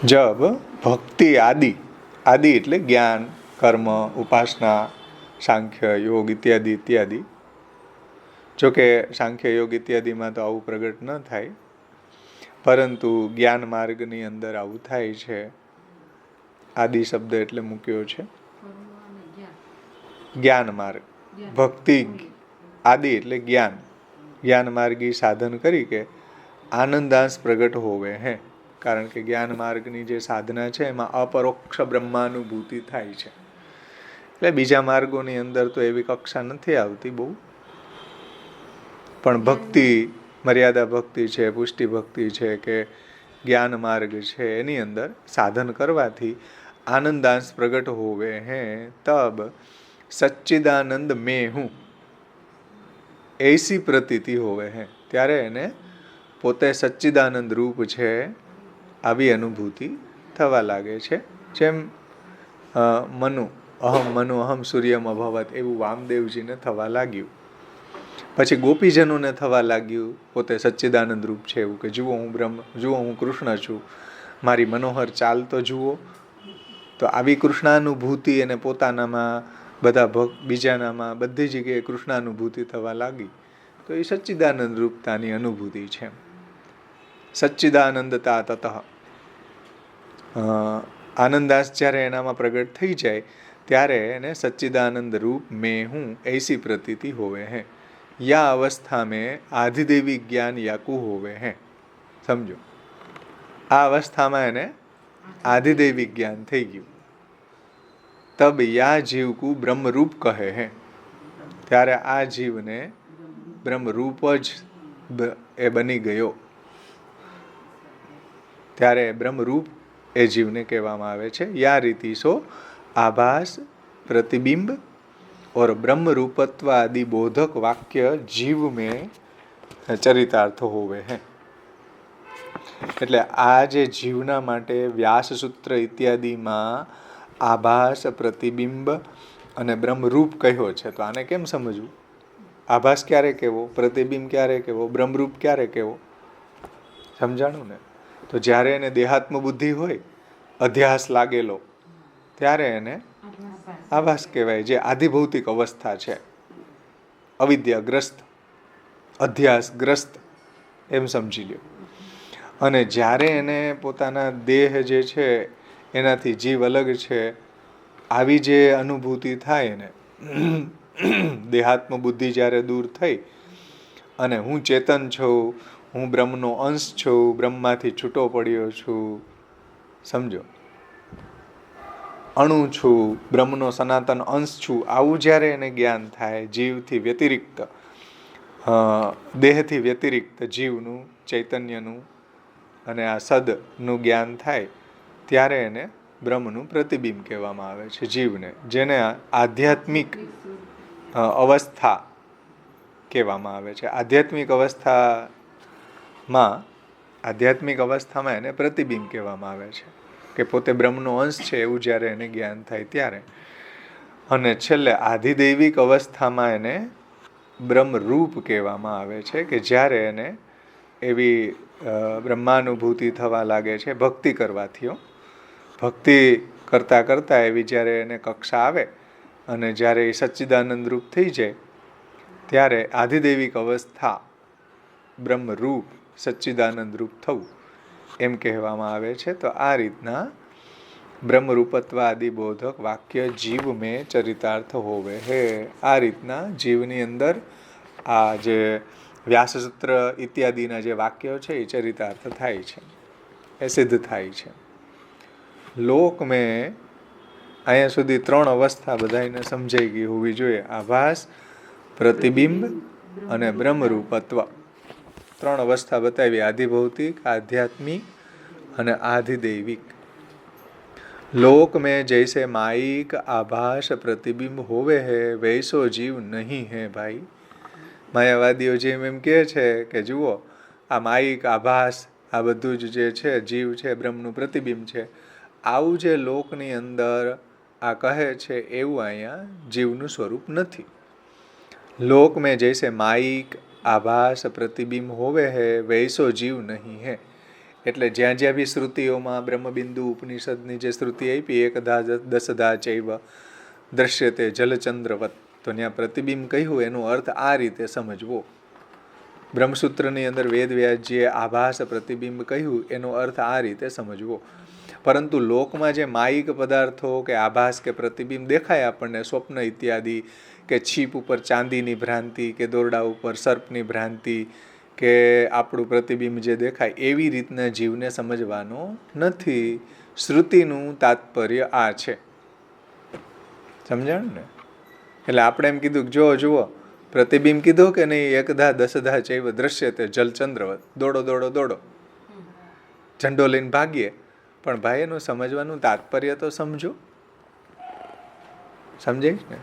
જબ ભક્તિ આદિ એટલે જ્ઞાન, કર્મ, ઉપાસના, સાંખ્ય યોગ ઇત્યાદિ ઇત્યાદિ. જોકે સાંખ્ય યોગ ઇત્યાદિમાં તો આવું પ્રગટ ન થાય, પરંતુ જ્ઞાન માર્ગની અંદર આવું થાય છે. આદિ શબ્દ એટલે મૂક્યો છે. જ્ઞાન માર્ગ, ભક્તિ આદિ એટલે જ્ઞાન, જ્ઞાન માર્ગી સાધન કરી કે આનંદાંશ પ્રગટ હોવે હે. કારણ કે જ્ઞાન માર્ગની જે સાધના છે એમાં અપરોક્ષ બ્રહ્માનુભૂતિ થાય છે. એટલે બીજા માર્ગોની અંદર તો એવી કક્ષા નથી આવતી બહુ, પણ ભક્તિ, મર્યાદા ભક્તિ છે, પુષ્ટિ ભક્તિ છે કે જ્ઞાન માર્ગ છે, એની અંદર સાધન કરવાથી આનંદાંશ પ્રગટ હોવે હે. તબ સચ્ચિદાનંદ મેં હું એસી પ્રતીતિ હોવે હે. ત્યારે એને પોતે સચ્ચિદાનંદ રૂપ છે આવી અનુભૂતિ થવા લાગે છે. જેમ મનુ અહમ સૂર્યમ અભવત એવું વામદેવજીને થવા લાગ્યું. પછી ગોપીજનોને થવા લાગ્યું પોતે સચ્ચિદાનંદ રૂપ છે એવું, કે જુઓ હું બ્રહ્મ, જુઓ હું કૃષ્ણ છું, મારી મનોહર ચાલ તો જુઓ. તો આવી કૃષ્ણાનુભૂતિ એને પોતાનામાં, બધા બીજાનામાં, બધી જગ્યાએ કૃષ્ણાનુભૂતિ થવા લાગી. તો એ સચ્ચિદાનંદ રૂપતાની અનુભૂતિ છે. સચ્ચિદાનંદતા તતઃ આનંદાસ જ્યારે એનામાં પ્રગટ થઈ જાય ત્યારે એને સચ્ચિદાનંદ રૂપ મેં હું એસી પ્રતીતિ હોવે હે. या अवस्था में आधिदेवी ज्ञान याकू होवे हैं. समझो, આ અવસ્થામાં એને આધિદેવી જ્ઞાન થઈ ગયું. તબ યા જીવ કો બ્રહ્મરૂપ કહે હે. ત્યારે આ જીવને બ્રહ્મરૂપ જ એ બની ગયો. ત્યારે બ્રહ્મરૂપ એ જીવને કહેવામાં આવે છે. યા રીતિ સો આભાસ પ્રતિબિંબ और ब्रह्म रूपत्व आदि बोधक वाक्य जीव में चरितार्थ होवे हैं. એટલે આ જે જીવના માટે વ્યાસસૂત્ર ઇત્યાદિમાં આભાસ પ્રતિબિંબ અને બ્રહ્મરૂપ કહ્યો છે. તો આને કેમ સમજવું? આભાસ ક્યારે કહેવો, પ્રતિબિંબ ક્યારે કહેવો, બ્રહ્મરૂપ ક્યારે કહેવો? સમજાણું ને? તો જ્યારે એને દેહાત્મ બુદ્ધિ હોય, અધ્યાસ લાગેલો, ત્યારે એને આભાસ કહેવાય, જે આધિભૌતિક અવસ્થા છે, અવિદ્યાગ્રસ્ત, અધ્યાસગ્રસ્ત, એમ સમજી લ્યો. અને જ્યારે એને પોતાના દેહ જે છે એનાથી જીવ અલગ છે આવી જે અનુભૂતિ થાય એને, દેહાત્મ બુદ્ધિ જ્યારે દૂર થઈ અને હું ચેતન છું, હું બ્રહ્મનો અંશ છું, બ્રહ્મમાંથી છૂટો પડ્યો છું, સમજો, અણુ છું, બ્રહ્મનો સનાતન અંશ છું, આવું જ્યારે એને જ્ઞાન થાય, જીવથી વ્યતિરિક્ત, દેહથી વ્યતિરિક્ત જીવનું, ચૈતન્યનું અને આ સદનું જ્ઞાન થાય, ત્યારે એને બ્રહ્મનું પ્રતિબિંબ કહેવામાં આવે છે જીવને, જેને આધ્યાત્મિક અવસ્થા કહેવામાં આવે છે. આધ્યાત્મિક અવસ્થામાં એને પ્રતિબિંબ કહેવામાં આવે છે, કે પોતે બ્રહ્મનો અંશ છે એવું જ્યારે એને જ્ઞાન થાય ત્યારે. અને છેલ્લે આધિદૈવિક અવસ્થામાં એને બ્રહ્મરૂપ કહેવામાં આવે છે, કે જ્યારે એને એવી બ્રહ્માનુભૂતિ થવા લાગે છે ભક્તિ કરવાથી. ભક્તિ કરતાં કરતાં એવી જ્યારે એને કક્ષા આવે અને જ્યારે એ સચ્ચિદાનંદ રૂપ થઈ જાય, ત્યારે આધિદૈવિક અવસ્થા બ્રહ્મરૂપ સચ્ચિદાનંદ રૂપ થવું એમ કહેવામાં આવે છે. તો આ રીતના બ્રહ્મરૂપત્વ આદિ બોધક વાક્ય જીવ મેં ચરિતાર્થ હોવે હે. આ રીતના જીવની અંદર આ જે વ્યાસસૂત્ર ઇત્યાદિના જે વાક્યો છે એ ચરિતાર્થ થાય છે, એ સિદ્ધ થાય છે. લોક મેં અહીંયા સુધી 3 અવસ્થા બધાને સમજાઈ ગઈ હોવી જોઈએ. આભાસ, પ્રતિબિંબ અને બ્રહ્મરૂપત્વ, 3 અવસ્થા બતાવી, આધિભૌતિક, આધ્યાત્મિક અને આધિદૈવિક. लोक में जैसे माइक आभास प्रतिबिंब होवे है वैसो जीव नहीं है भाई. માયાવાદીઓ જેમ એમ કહે છે કે જુઓ, આ માઇક, આભાસ, આ બધું જ જે છે જીવ છે, બ્રહ્મનું પ્રતિબિંબ છે, આવું જે લોકની અંદર આ કહે છે એવું અહીંયા જીવનું સ્વરૂપ નથી. લોક મેં જૈસે માઇક આભાસ પ્રતિબિંબ હોવે હે વૈસો જીવ નહીં હે. એટલે જ્યાં જ્યાં બી શ્રુતિઓમાં બ્રહ્મબિંદુ ઉપનિષદની જે શ્રુતિ આપી, એકધા દસધા ચૈવ દ્રશ્યતે જલચંદ્રવત, તો ત્યાં પ્રતિબિંબ કહ્યું, એનો અર્થ આ રીતે સમજવો. બ્રહ્મસૂત્રની અંદર વેદવ્યાસજીએ આભાસ પ્રતિબિંબ કહ્યું, એનો અર્થ આ રીતે સમજવો. પરંતુ લોકમાં જે માયિક પદાર્થો કે આભાસ કે પ્રતિબિંબ દેખાય આપણને, સ્વપ્ન ઇત્યાદિ, કે છીપ ઉપર ચાંદીની ભ્રાંતિ, કે દોરડા ઉપર સર્પની ભ્રાંતિ, કે આપણું પ્રતિબિંબ જે દેખાય, એવી રીતના જીવને સમજવાનો નથી. શ્રુતિનું તાત્પર્ય આ છે. સમજાણું ને? એટલે આપણે એમ કીધું કે જુઓ પ્રતિબિંબ કીધું કે નહીં, એકધા દસધા ચૈવ દ્રશ્યતે જલચંદ્રવત, દોડો દોડો દોડો, ઝંડો લઈને ભાગીએ. પણ ભાઈ એનું સમજવાનું તાત્પર્ય તો સમજો. સમજાય ને?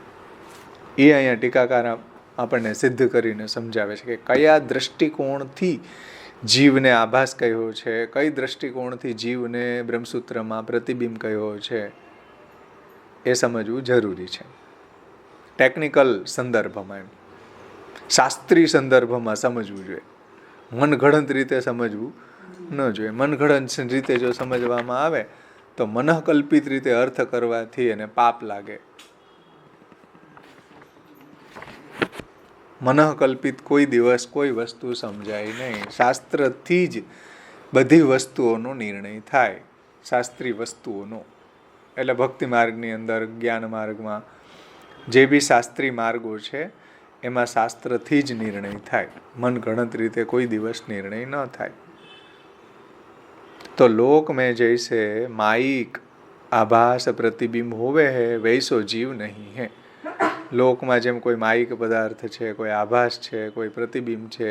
એ અહીંયા ટીકાકાર આપણને સિદ્ધ કરીને સમજાવે છે કે કયા દ્રષ્ટિકોણથી જીવને આભાસ કહ્યો છે, કઈ દ્રષ્ટિકોણથી જીવને બ્રહ્મસૂત્રમાં પ્રતિબિંબ કહ્યો છે, એ સમજવું જરૂરી છે. ટેકનિકલ સંદર્ભમાં, એમ શાસ્ત્રીય સંદર્ભમાં સમજવું જોઈએ. મનગઢંત રીતે સમજવું ન જોઈએ. મનગઢંત રીતે જો સમજવામાં આવે તો મનઃકલ્પિત રીતે અર્થ કરવાથી એને પાપ લાગે. મનઃકલ્પિત કોઈ દિવસ કોઈ વસ્તુ સમજાય નહીં. શાસ્ત્રથી જ બધી વસ્તુઓનો નિર્ણય થાય, શાસ્ત્રીય વસ્તુઓનો. એટલે ભક્તિ માર્ગની અંદર, જ્ઞાન માર્ગમાં જે બી શાસ્ત્રીય માર્ગો છે એમાં શાસ્ત્રથી જ નિર્ણય થાય, મનગણત રીતે કોઈ દિવસ નિર્ણય ન થાય. તો લોક મેં જૈસે માયિક આભાસ પ્રતિબિંબ હોવે હે વૈસો જીવ નહીં હે. લોકમાં જેમ કોઈ માયિક પદાર્થ છે, કોઈ આભાસ છે, કોઈ પ્રતિબિંબ છે,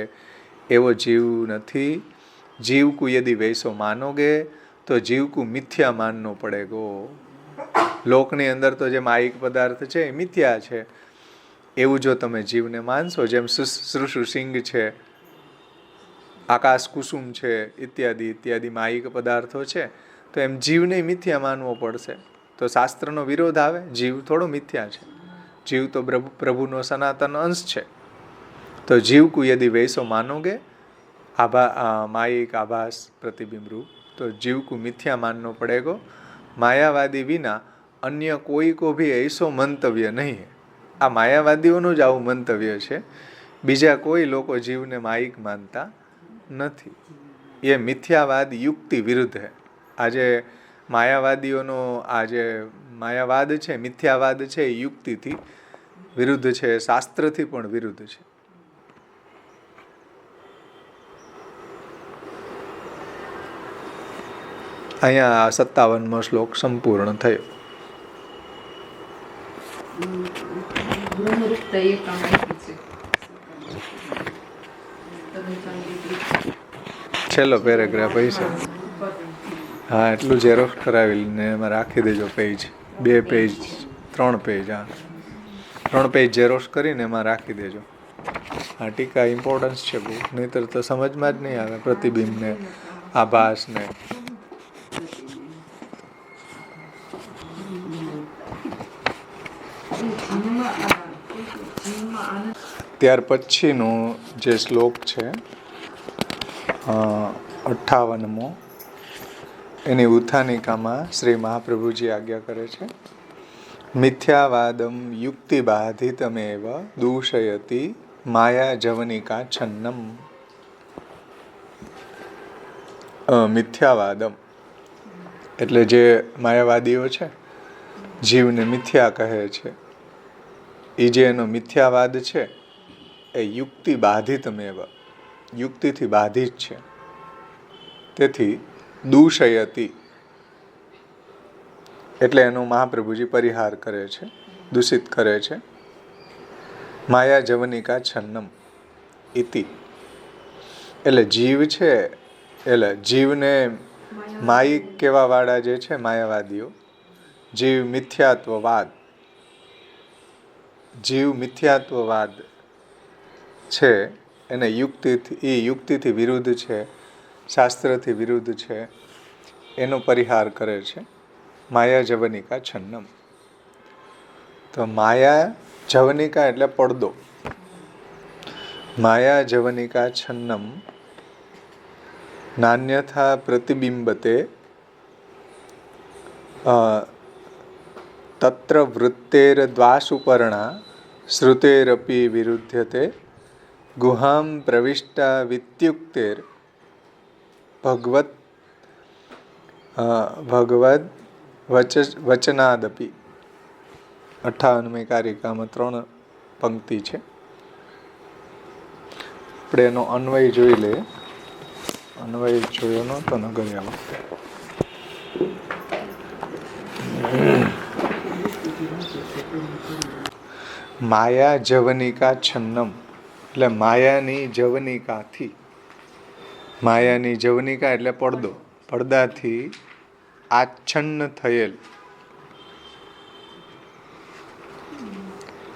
એવો જીવ નથી. જીવ કો યદિ વૈસો માનોગે તો જીવ કો મિથ્યા માનનો પડેગો. લોકની અંદર તો જે માયિક પદાર્થ છે એ મિથ્યા છે, એવું જો તમે જીવને માનશો, જેમ સૃષુ સિંગ છે, આકાશ કુસુમ છે, ઇત્યાદિ ઇત્યાદિ માયિક પદાર્થો છે, તો એમ જીવને મિથ્યા માનવો પડશે. તો શાસ્ત્રનો વિરોધ આવે? જીવ થોડો મિથ્યા છે, જીવ તો પ્રભુનો સનાતન અંશ છે. તો જીવ કો યદિ વૈસો માનોગે માયિક આભાસ પ્રતિબિંબ રૂપ, તો जीव को मिथ्या मानना पड़ेगा. मायावादी विना अन्य कोई को भी ऐसो मंतव्य नहीं है. आ मायावादीओનું જ આવું મંતવ્ય છે. બીજા કોઈ લોકો જીવને માયિક માનતા નથી. એ મિથ્યાવાદ યુક્તિ વિરુદ્ધ है. આજે માયાવાદીઓનો આ જે માયાવાદ છે, મિથ્યાવાદ છે, એ યુક્તિથી વિરુદ્ધ છે, શાસ્ત્રથી પણ વિરુદ્ધ છે. અહીંયા 57મો શ્લોક સંપૂર્ણ થયો. છેલ્લો પેરેગ્રાફ હશે. હા, એટલું ઝેરોક્સ કરાવીને એમાં રાખી દેજો. પેજ 2 પેજ 3 પેજ, હા 3 પેજ ઝેરોક્સ કરીને એમાં રાખી દેજો. આ ટીકા ઇમ્પોર્ટન્સ છે બહુ, નહીતર તો સમજમાં જ નહીં આવે પ્રતિબિંબને, આભાસને. ત્યાર પછીનો જે શ્લોક છે 58મો, એની ઉત્થાનિકામાં શ્રી મહાપ્રભુજી આજ્ઞા કરે છે, મિથ્યાવાદમ યુક્તિબાધિતમેવ દૂષયતિ માયા જવનિકા છન્નમ. મિથ્યાવાદમ એટલે જે માયાવાદીઓ છે, જીવને મિથ્યા કહે છે, એ જે એનો મિથ્યાવાદ છે એ યુક્તિ બાધિતમેવ, યુક્તિથી બાધિત છે. તેથી દૂષયતિ એટલે એનો મહાપ્રભુજી પરિહાર કરે છે, દૂષિત કરે છે. માયા જવનિકા છન્નમ ઇતિ એટલે જીવ છે, એટલે જીવને માયિક કહેવા વાળા જે છે માયાવાદીઓ, જીવ મિથ્યાત્વવાદ, જીવ મિથ્યાત્વવાદ છે એને યુક્તિથી વિરુદ્ધ છે, શાસ્ત્રથી વિરુદ્ધ છે, એનો પરિહાર કરે છે. માયા જવનિકા છન્નમ. તો માયા જવનિકા એટલે પડદો. માયા જવનિકા છન્નમ નાન્યથા પ્રતિબિંબતે તત્ર વૃત્તેર દ્વાસુપર્ણા શ્રુતેરપી વિરુદ્ધતે ગુહામ પ્રવિષ્ટા વિત્યુક્તેર ભગવદ વચનાદપી. 58મી કારિકામાં 3 પંક્તિ છે. આપણે એનો અન્વય જોઈ લઈએ. અન્વય જોયો નહોતો નગર વખતે. માયા જવનિકા છન્નમ એટલે માયાની જવનિકાથી, માયાની જવનિકા એટલે પડદો, પડદાથી આચ્છન્ન થયેલ,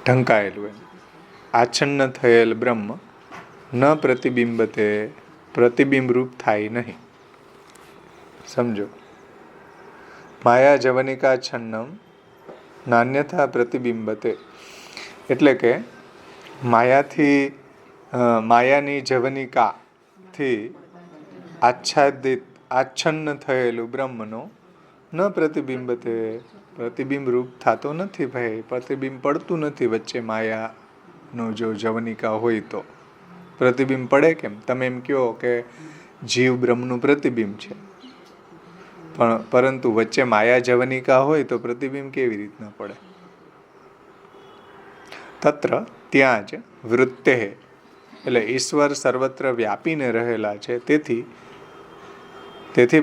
ઢંકાયેલું એમ આચ્છન્ન થયેલ બ્રહ્મ ન પ્રતિબિંબતે પ્રતિબિંબ રૂપ થાય નહીં. સમજો, માયા જવનિકા છન્નમ નાન્યથા પ્રતિબિંબતે એટલે કે માયાની જવનિકાથી આચ્છન્ન થયેલું બ્રહ્મનો ન પ્રતિબિંબતે પ્રતિબિંબ રૂપ થતો નથી. ભાઈ, પ્રતિબિંબ પડતું નથી વચ્ચે. માયાનો જો જવનિકા હોય તો પ્રતિબિંબ પડે કેમ? તમે એમ કહો કે જીવ બ્રહ્મનું પ્રતિબિંબ છે, પરંતુ વચ્ચે માયા જવનિકા હોય તો પ્રતિબિંબ કેવી રીતના પડે? તત્ર ત્યાં જ વૃત્તે એટલે ઈશ્વર સર્વત્ર વ્યાપીને રહેલા છે, તેથી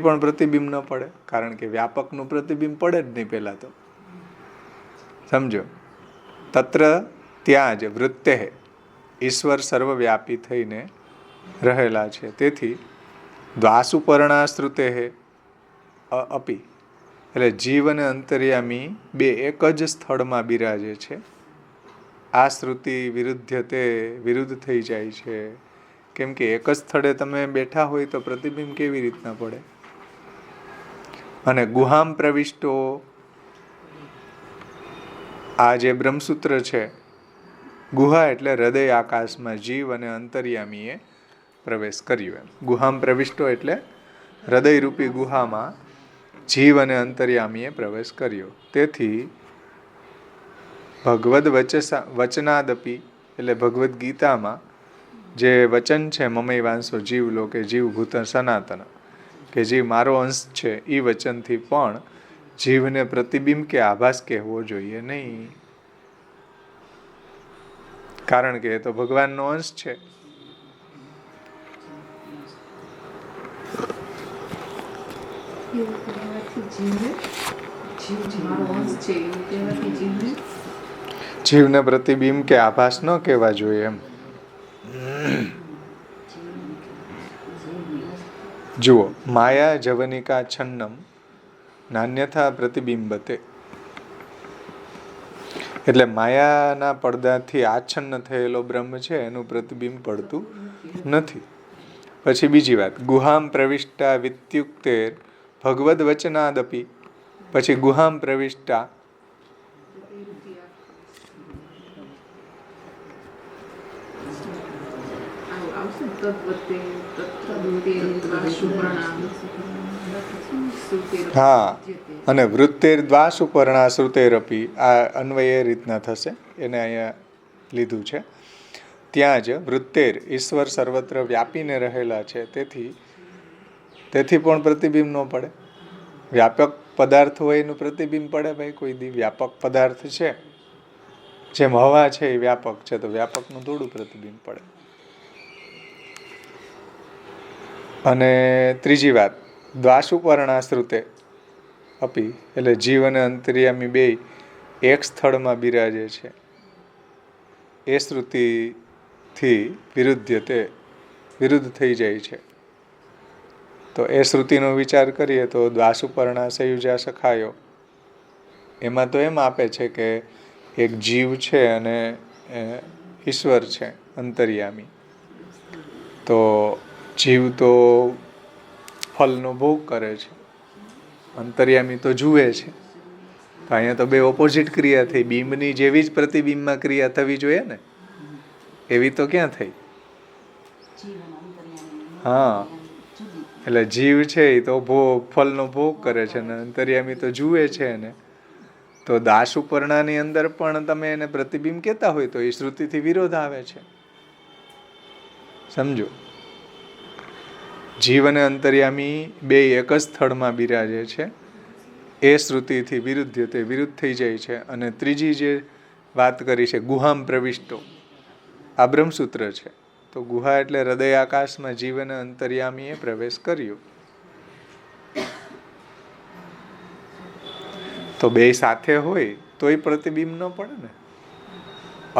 પણ પ્રતિબિંબ ન પડે, કારણ કે વ્યાપકનું પ્રતિબિંબ પડે જ નહીં પહેલા તો. સમજો, તત્ર ત્યાં જ વૃત્તે ઈશ્વર સર્વવ્યાપી થઈને રહેલા છે, તેથી દ્વાસુપર્ણા શ્રુતે અપી એટલે જીવ અને અંતર્યામી બે એક જ સ્થળમાં બિરાજે છે. આ શ્રુતિ વિરુદ્ધ થઈ જાય છે. કેમ કે એક જ સ્થળે તમે બેઠા હોય તો પ્રતિબિંબ કેવી રીતના પડે? અને ગુહામ પ્રવિષ્ટો, આ જે બ્રહ્મસૂત્ર છે, ગુહા એટલે હૃદય આકાશમાં જીવ અને અંતર્યામીએ પ્રવેશ કર્યો. એમ ગુહામ પ્રવિષ્ટો એટલે હૃદયરૂપી ગુહામાં જીવ અને અંતર્યામીએ પ્રવેશ કર્યો. તેથી ભગવદ વચનાદપી એટલે ભગવદ્ ગીતામાં જે વચન છે, મમૈ વાંસો જીવ લોકે જીવભૂત સનાતન, કે જીવ મારો અંશ છે, એ વચનથી પણ જીવને પ્રતિબિંબ કે આભાસ કહેવો જોઈએ નહીં. કારણ કે એ તો ભગવાનનો અંશ છે. જીવને પ્રતિબિંબ કે આભાસ ન કહેવા જોઈએ એમ. જુઓ, માયા જવનિકા છન્નમ નાન્યથા પ્રતિબિંબતે, એટલે માયાના પડદાથી આચ્છન્ન થયેલો બ્રહ્મ છે એનું પ્રતિબિંબ પડતું નથી. પછી બીજી વાત, ગુહામ પ્રવિષ્ટા વિત્યુક્તેર ભગવદ વચનાદપી. પછી ગુહામ પ્રવિષ્ટા હા, અને વૃત્તેર દ્વાસુપર્ણા શ્રુતેરપી, આ અન્વય એ રીતના થશે, એને અહીંયા લીધું છે. ત્યાં જ વૃત્તેર ઈશ્વર સર્વત્ર વ્યાપીને રહેલા છે, તેથી પણ પ્રતિબિંબ ન પડે. વ્યાપક પદાર્થ હોય એનું પ્રતિબિંબ પડે ભાઈ કોઈ દી? વ્યાપક પદાર્થ છે, જેમ હવા છે એ વ્યાપક છે, તો વ્યાપકનું થોડું પ્રતિબિંબ પડે. અને ત્રીજી વાત, દ્વાસુપર્ણા શ્રુતે અપી એટલે જીવ અને અંતર્યામી બે એક સ્થળમાં બિરાજે છે. એ શ્રુતિથી વિરુદ્ધ થઈ જાય છે. તો એ શ્રુતિનો વિચાર કરીએ તો દ્વાસુપર્ણા સયુજા સખાયો, એમાં તો એમ આપે છે કે એક જીવ છે અને ઈશ્વર છે અંતર્યામી. તો જીવ તો ફલનો ભોગ કરે છે, અંતર્યામી તો જુએ છે. તો અહીંયા તો બે ઓપોઝિટ ક્રિયા થઈ. બિંબની જેવી જ પ્રતિબિંબમાં ક્રિયા થવી જોઈએ ને, એવી તો ક્યાં થઈ? હા, એટલે જીવ છે એ તો ફલનો ભોગ કરે છે ને અંતર્યામી તો જુએ છે ને. તો દાસુપર્ણાની અંદર પણ તમે એને પ્રતિબિંબ કહેતા હોય તો એ શ્રુતિથી વિરોધ આવે છે. સમજો, જીવ અને અંતર્યામી બે એક જ સ્થળમાં બિરાજે છે, એ શ્રુતિથી વિરુદ્ધ થઈ જાય છે. અને ત્રીજી જે વાત કરી છે ગુહામ પ્રવિષ્ટો, આ બ્રહ્મસૂત્ર છે. તો ગુહા એટલે હૃદય આકાશમાં જીવ અને અંતર્યામીએ પ્રવેશ કર્યો. તો બે સાથે હોય તોય પ્રતિબિંબ ન પડે ને.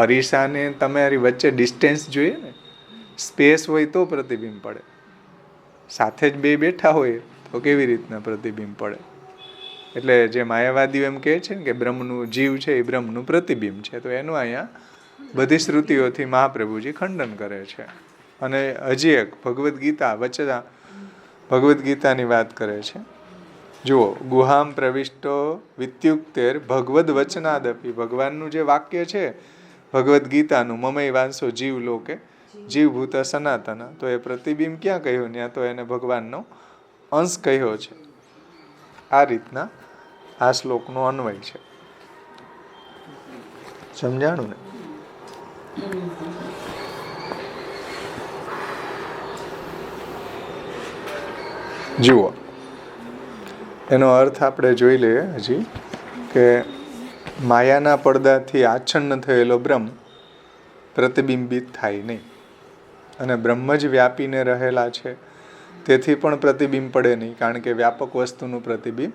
અરીસાને તમારી વચ્ચે ડિસ્ટન્સ જોઈએ ને, સ્પેસ હોય તો પ્રતિબિંબ પડે. સાથે જ બે બેઠા હોય તો કેવી રીતના પ્રતિબિંબ પડે? એટલે જે માયાવાદીઓ એમ કહે છે ને કે બ્રહ્મનું જીવ છે એ બ્રહ્મનું પ્રતિબિંબ છે, તો એનું અહીંયા બધી શ્રુતિઓથી મહાપ્રભુજી ખંડન કરે છે. અને હજી એક ભગવદ્ ગીતાની વાત કરે છે. જુઓ, ગુહામ પ્રવિષ્ટો વિત્યુક્તેર ભગવદ વચનાદપી, ભગવાનનું જે વાક્ય છે ભગવદ્ ગીતાનું, મમૈ વાંસો જીવ લોકે જીવભૂત સનાતન, તો એ પ્રતિબિંબ ક્યાં કહ્યું? ત્યાં તો એને ભગવાનનો અંશ કહ્યો છે. આ રીતના આ શ્લોકનો અન્વય છે. સમજાણું ને? જુઓ, એનો અર્થ આપણે જોઈ લઈએ હજી કે માયાના પડદાથી આચ્છન્ન થયેલો બ્રહ્મ પ્રતિબિંબિત થાય નહીં. અને બ્રહ્મ જ વ્યાપીને રહેલા છે, તેથી પણ પ્રતિબિંબ પડે નહીં, કારણ કે વ્યાપક વસ્તુનું પ્રતિબિંબ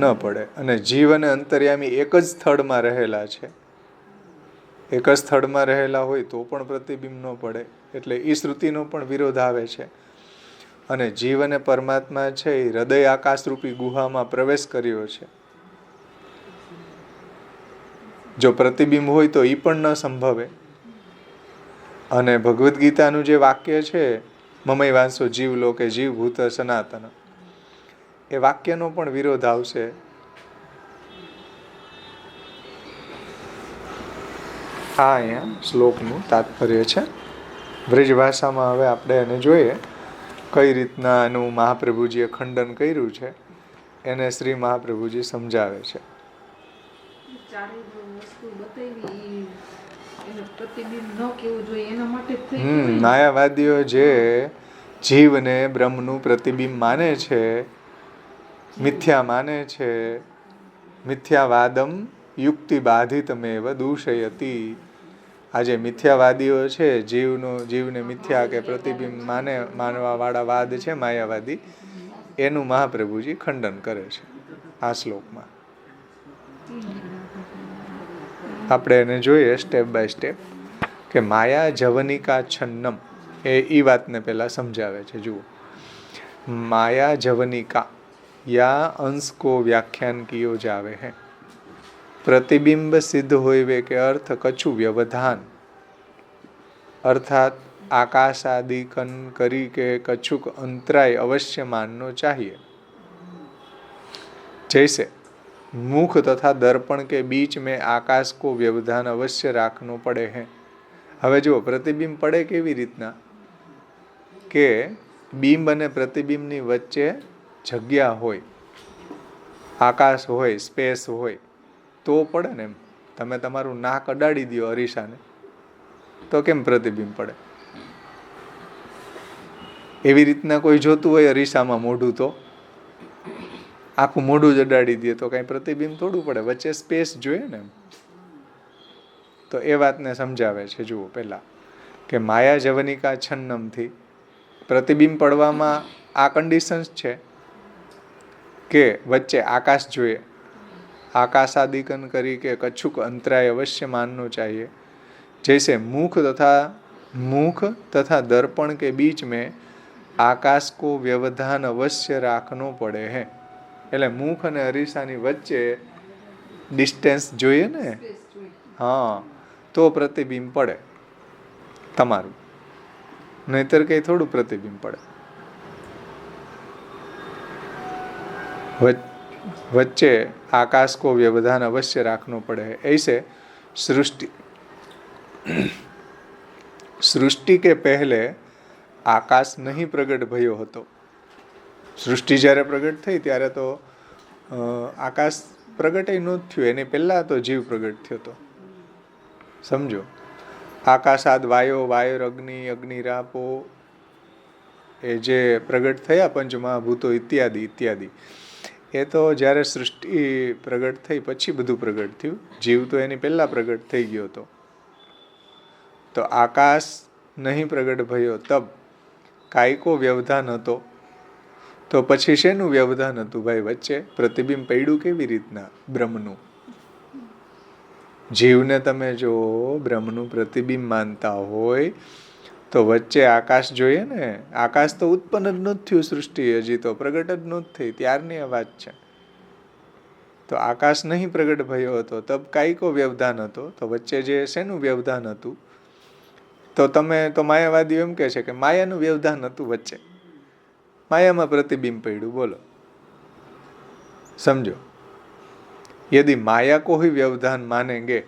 ન પડે. અને જીવ અને અંતર્યામી એક જ સ્થળમાં રહેલા છે, એક જ સ્થળમાં રહેલા હોય તો પણ પ્રતિબિંબ ન પડે. એટલે એ શ્રુતિનો પણ વિરોધ આવે છે. અને જીવ અને પરમાત્મા છે એ હૃદય આકાશરૂપી ગુહામાં પ્રવેશ કર્યો છે. જો પ્રતિબિંબ હોય તો એ પણ ન સંભવે. અને ભગવદ્ ગીતાનું જે વાક્ય છે, મમૈ વાંસો જીવ લોકે જીવ ભૂત સનાતન, એ વાક્યનો પણ વિરોધ આવશે. આ અહીંયા શ્લોકનું તાત્પર્ય છે. બ્રજ ભાષામાં હવે આપણે એને જોઈએ કઈ રીતના એનું મહાપ્રભુજીએ ખંડન કર્યું છે, એને શ્રી મહાપ્રભુજી સમજાવે છે. માયાવાદીઓ જે જીવને બ્રહ્મનું પ્રતિબિંબ માને છે, મિથ્યા માને છે, મિથ્યાવાદમ યુક્તિ બાધિતમેવ દૂષયતી. આજે મિથ્યાવાદીઓ છે, જીવને મિથ્યા કે પ્રતિબિંબ માનવા વાળા વાદ છે માયાવાદી, એનું મહાપ્રભુજી ખંડન કરે છે આ શ્લોકમાં. આપણે એને જોઈએ સ્ટેપ બાય સ્ટેપ કે માયા જવનિકા છન્નમ, એ વાતને પહેલા સમજાવે છે. જુઓ, માયા જવનિકા યા અંશ કો વ્યાખ્યાન કિયો જાવે હૈ, પ્રતિબિંબ સિદ્ધ હોઈવે કે અર્થ કछु વ્યવધાન, અર્થાત આકાશાદિકન કરી કે કછુક અંતરાય અવશ્ય માનનો चाहिए. जैसे मुख तथा दर्पण के बीच में आकाश को व्यवधान अवश्य રાખનો પડે है. હવે જુઓ, પ્રતિબિંબ પડે કેવી રીતના કે બિંબ અને પ્રતિબિંબની વચ્ચે જગ્યા હોય, આકાશ હોય, સ્પેસ હોય તો પડે ને. એમ તમે તમારું નાક અડાડી દો અરીસાને તો કેમ પ્રતિબિંબ પડે? એવી રીતના કોઈ જોતું હોય અરીસામાં મોઢું તો આખું મોઢું જ અડાડી દે તો કઈ પ્રતિબિંબ થોડું પડે, વચ્ચે સ્પેસ જોઈએ ને. તો એ વાતને સમજાવે છે. જુઓ પહેલા કે માયા જવનિકા છન્નમથી પ્રતિબિંબ પડવામાં આ કન્ડિશન્સ છે કે વચ્ચે આકાશ જોઈએ, आकाशादिकन करी के कछुक अंतराय अवश्य मानना चाहिए. जैसे मुख तथा दर्पण के बीच में आकाश को व्यवधान अवश्य રાખનો પડે है. એટલે મુખ અને અરીસાની વચ્ચે ડિસ્ટન્સ જોઈએ ને, હા, તો પ્રતિબિંબ પડે તમારું, નહીતર કઈ થોડું પ્રતિબિંબ પડે. वच्चे आकाश को व्यवधान अवश्य રાખનો પડે है. ऐसे सृष्टि के पहले आकाश नहीं प्रगट भयो હતો. સૃષ્ટિ જ્યારે પ્રગટ થઈ ત્યારે તો આકાશ પ્રગટ નહોતું થયું, એની પહેલા તો જીવ પ્રગટ થયો હતો. સમજો, આકાશાદ વાયો, વાયોર અગ્નિ, અગ્નિરાપો, એ જે પ્રગટ થયા પંચમહાભૂતો ઇત્યાદિ ઇત્યાદિ, એ તો જ્યારે સૃષ્ટિ પ્રગટ થઈ પછી બધું પ્રગટ થયું. જીવ તો એની પહેલા પ્રગટ થઈ ગયો હતો. તો આકાશ નહીં પ્રગટ ભયો તબ કાયકો વ્યવધાન હતો. તો પછી શેનું વ્યવધાન હતું ભાઈ? વચ્ચે પ્રતિબિંબ પડ્યું કેવી રીતના? બ્રહ્મનું. જીવને તમે જો બ્રહ્મનું પ્રતિબિંબ માનતા હોય તો વચ્ચે આકાશ જોઈએ ને. આકાશ તો ઉત્પન્ન જ નહોતું થયું, સૃષ્ટિ હજી તો પ્રગટ જ નહોતી થઈ, ત્યારની આ વાત છે. તો આકાશ નહીં પ્રગટ ભયો હતો તબ કાયકો વ્યવધાન હતો. તો વચ્ચે જે શેનું વ્યવધાન હતું? તો તમે તો માયાવાદીઓ એમ કહે છે કે માયાનું વ્યવધાન હતું વચ્ચે, માયામાં પ્રતિબિંબ પડ્યું. બોલો, સમજો. યદિ માયા કોઈ વ્યવધાન માનેંગે,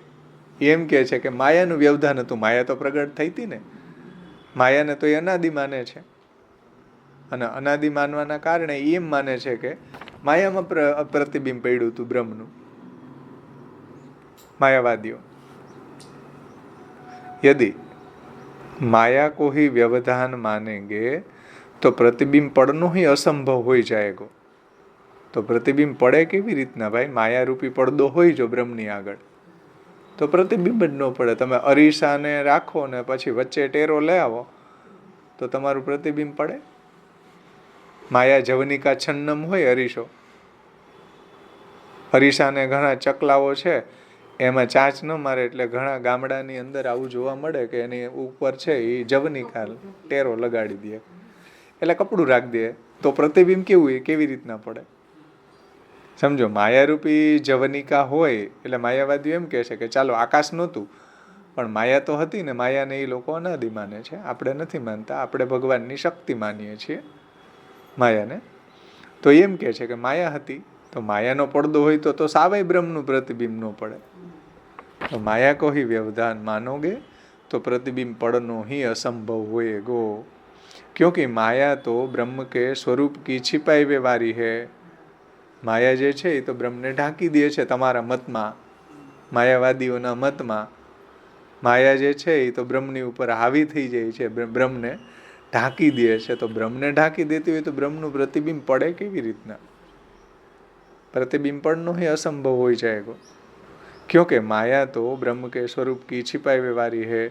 એમ કે છે કે માયાનું વ્યવધાન હતું. માયા તો પ્રગટ થઈ હતી ને, માયાને તો એ અનાદિ માને છે. અને અનાદિ માનવાના કારણે એમ માને છે કે માયામાં પ્રતિબિંબ પડ્યું હતું બ્રહ્મનું. માયાવાદીઓ યદિ માયા કોઈ વ્યવધાન માનેંગે તો પ્રતિબિંબ પડનો ही અસંભવ હોઈ જાયગો. તો પ્રતિબિંબ પડે કેવી રીતના ભાઈ? માયારૂપી પડદો હોય જો બ્રહ્મની આગળ, તો પ્રતિબિંબ જ ન પડે. તમે અરીસાને રાખો ને પછી વચ્ચે ટેરો લઈ આવો તો તમારું પ્રતિબિંબ પડે? માયા જવનિકા છન્નમ હોય અરીસો. અરીસાને ઘણા ચકલાઓ છે એમાં ચાંચ ન મારે એટલે ઘણા ગામડાની અંદર આવું જોવા મળે કે એની ઉપર છે એ જવનિકા ટેરો લગાડી દે. એટલે કપડું રાખી દે, તો પ્રતિબિંબ કેવું એ કેવી રીતના પડે? સમજો, માયારૂપી જવનિકા હોય એટલે માયાવાદીઓ એમ કહે છે કે ચાલો આકાશ નહોતું પણ માયા તો હતી ને, માયાને એ લોકો અનાદિ માને છે, આપણે નથી માનતા, આપણે ભગવાનની શક્તિ માનીએ છીએ માયાને. તો એમ કહે છે કે માયા હતી, તો માયાનો પડદો હોય તો સાવે બ્રહ્મનું પ્રતિબિંબ ન પડે. તો માયા કોઈ વ્યવધાન માનોગે તો प्रतिबिंब पड़नो ही असंभव होएगो, क्योंकि माया तो ब्रह्म के स्वरूप की छिपाई हुई वारी है. माया जे છે એ તો બ્રહ્મને ઢાંકી દે છે. તમારા મતમાં, માયાવાદીઓના મતમાં માયા જે છે એ તો બ્રહ્મની ઉપર હાવી થઈ જાય છે, બ્રહ્મને ઢાંકી દે છે. તો બ્રહ્મને ઢાંકી દેતી હોય તો બ્રહ્મનું પ્રતિબિંબ પડે કેવી રીતના? प्रतिबिंब पड़नो ही असंभव हो जाएगा, क्योंकि माया तो ब्रह्म के स्वरूप की छिपाई हुई वारी है,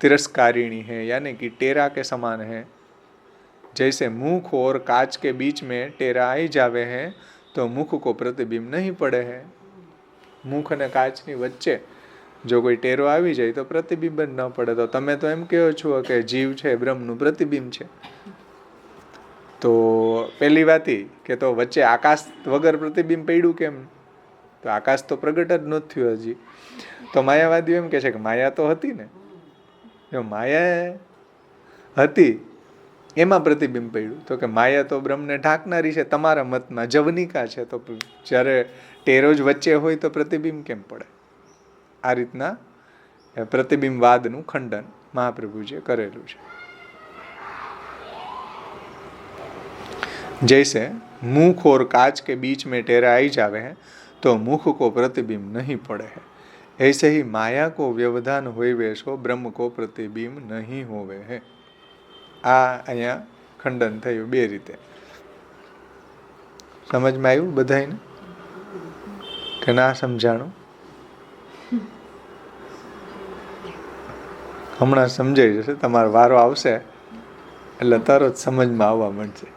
तिरस्कारिणी है, यानी कि टेरा के समान है. जैसे मुख और कांच के बीच में टेरा आई जावे हैं तो मुख को प्रतिबिंब नहीं पड़े है. मुख અને કાચની વચ્ચે જો કોઈ ટેરો આવી જાય તો પ્રતિબિંબ જ ન પડે. તો તમે તો એમ કહો છો કે જીવ છે બ્રહ્મનું પ્રતિબિંબ છે. તો પહેલી વાત એ કે તો વચ્ચે આકાશ વગર પ્રતિબિંબ પડ્યું કેમ? તો આકાશ તો પ્રગટ જ નથી થયું હજી. તો માયાવાદીઓ એમ કહે છે કે માયા તો હતી ને, જો માયા હતી એમાં પ્રતિબિંબ પડ્યું. તો કે માયા તો બ્રહ્મને ઢાંકનારી છે, તમારા મતમાં જવનિકા છે, તો જ્યારે ટેરો જ વચ્ચે હોય તો પ્રતિબિંબ કેમ પડે? આ રીતના પ્રતિબિંબવાદનું ખંડન મહાપ્રભુજીએ કરેલું છે. जैसे मुख और कांच के बीच में टेरा आई जावे हैं तो मुख को प्रतिबिंब नहीं पड़े है, ऐसे ही माया को व्यवधान होवे सो ब्रह्म को प्रतिबिंब नहीं होवे है. આ અહીંયા ખંડન થયું બે રીતે. સમજમાં આવ્યું બધાને કે ના સમજાણું? હમણાં સમજાઈ જશે, તમારો વારો આવશે એટલે તરત સમજમાં આવવા મળશે.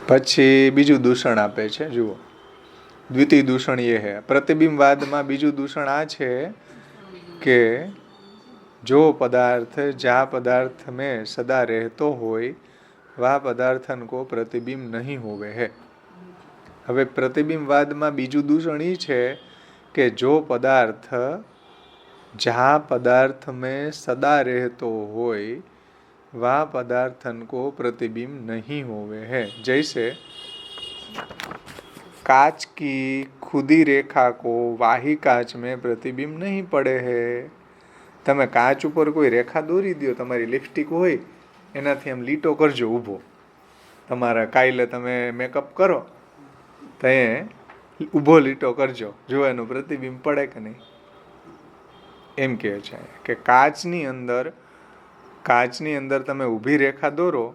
પછી બીજું દૂષણ આપે છે, જુઓ. દ્વિતીય દૂષણ એ હે પ્રતિબિંબવાદમાં. બીજું દૂષણ આ છે કે જો પદાર્થ જા પદાર્થ में सदा रहतो હોય वह पदार्थन को प्रतिबिंब नहीं होवे है. હવે પ્રતિબિંબવાદમાં બીજું દૂષણ એ છે કે જો પદાર્થ જા પદાર્થ में सदा रहतो હોય वह पदार्थन को प्रतिबिंब नहीं होवे है. जैसे कांच की खुदी रेखा को वाही कांच में प्रतिबिंब नहीं पड़े है. તમે કાચ ઉપર કોઈ રેખા દોરી દો, તમારી લિપસ્ટિક હોય એનાથી આમ લીટો કરજો ઊભો, તમારા કાલે તમે મેકઅપ કરો તો એ ઊભો લીટો કરજો, જો એનું પ્રતિબિંબ પડે કે નહીં. એમ કહે છે કે કાચની અંદર તમે ઊભી રેખા દોરો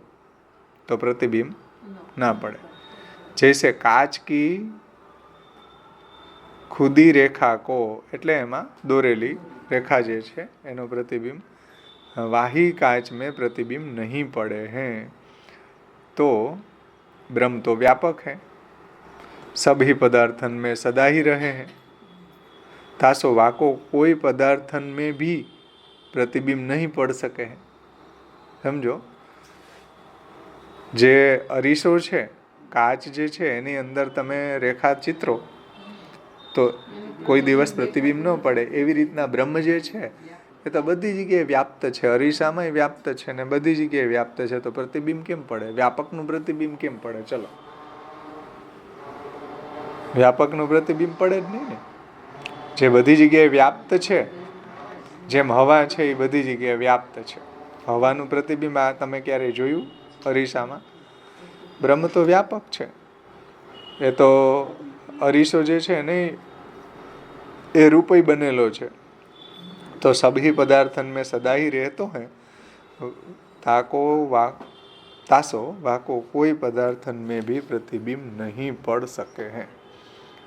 તો પ્રતિબિંબ ના પડે. જૈસે કાચ કી ખુદી રેખા કો, એટલે એમાં દોરેલી રેખા જે છે એનો પ્રતિબિંબ વાહી કાચ में प्रतिबिंब नहीं पड़े हैं. तो ब्रह्म तो व्यापक है, सभी पदार्थन में सदा ही रहे हैं. तासो वाको कोई पदार्थन में भी प्रतिबिंब नहीं पड़ सके है. સમજો, જે અરીસો છે, કાચ જે છે એની અંદર તમે રેખા ચિત્રો તો કોઈ દિવસ પ્રતિબિંબ ન પડે. એવી રીતના બ્રહ્મ જે છે એ તો બધી જગ્યાએ વ્યાપ્ત છે, અરીસામાં વ્યાપ્ત છે ને બધી જગ્યાએ વ્યાપ્ત છે, તો પ્રતિબિંબ કેમ પડે? વ્યાપકનું પ્રતિબિંબ કેમ પડે? ચલો, વ્યાપકનું પ્રતિબિંબ પડે જ નહીં ને. જે બધી જગ્યાએ વ્યાપ્ત છે, જેમ હવા છે એ બધી જગ્યાએ વ્યાપ્ત છે, હવાનું પ્રતિબિંબ આ તમે ક્યારેય જોયું અરીસામાં? બ્રહ્મ તો વ્યાપક છે, એ તો અરીસો જે છે ને એ રૂપય બનેલો છે. તો સભી પદાર્થન में सदा ही रहतो है, तासो वाको कोई पदार्थन में भी प्रतिबिंब नहीं पड़ सके हैं.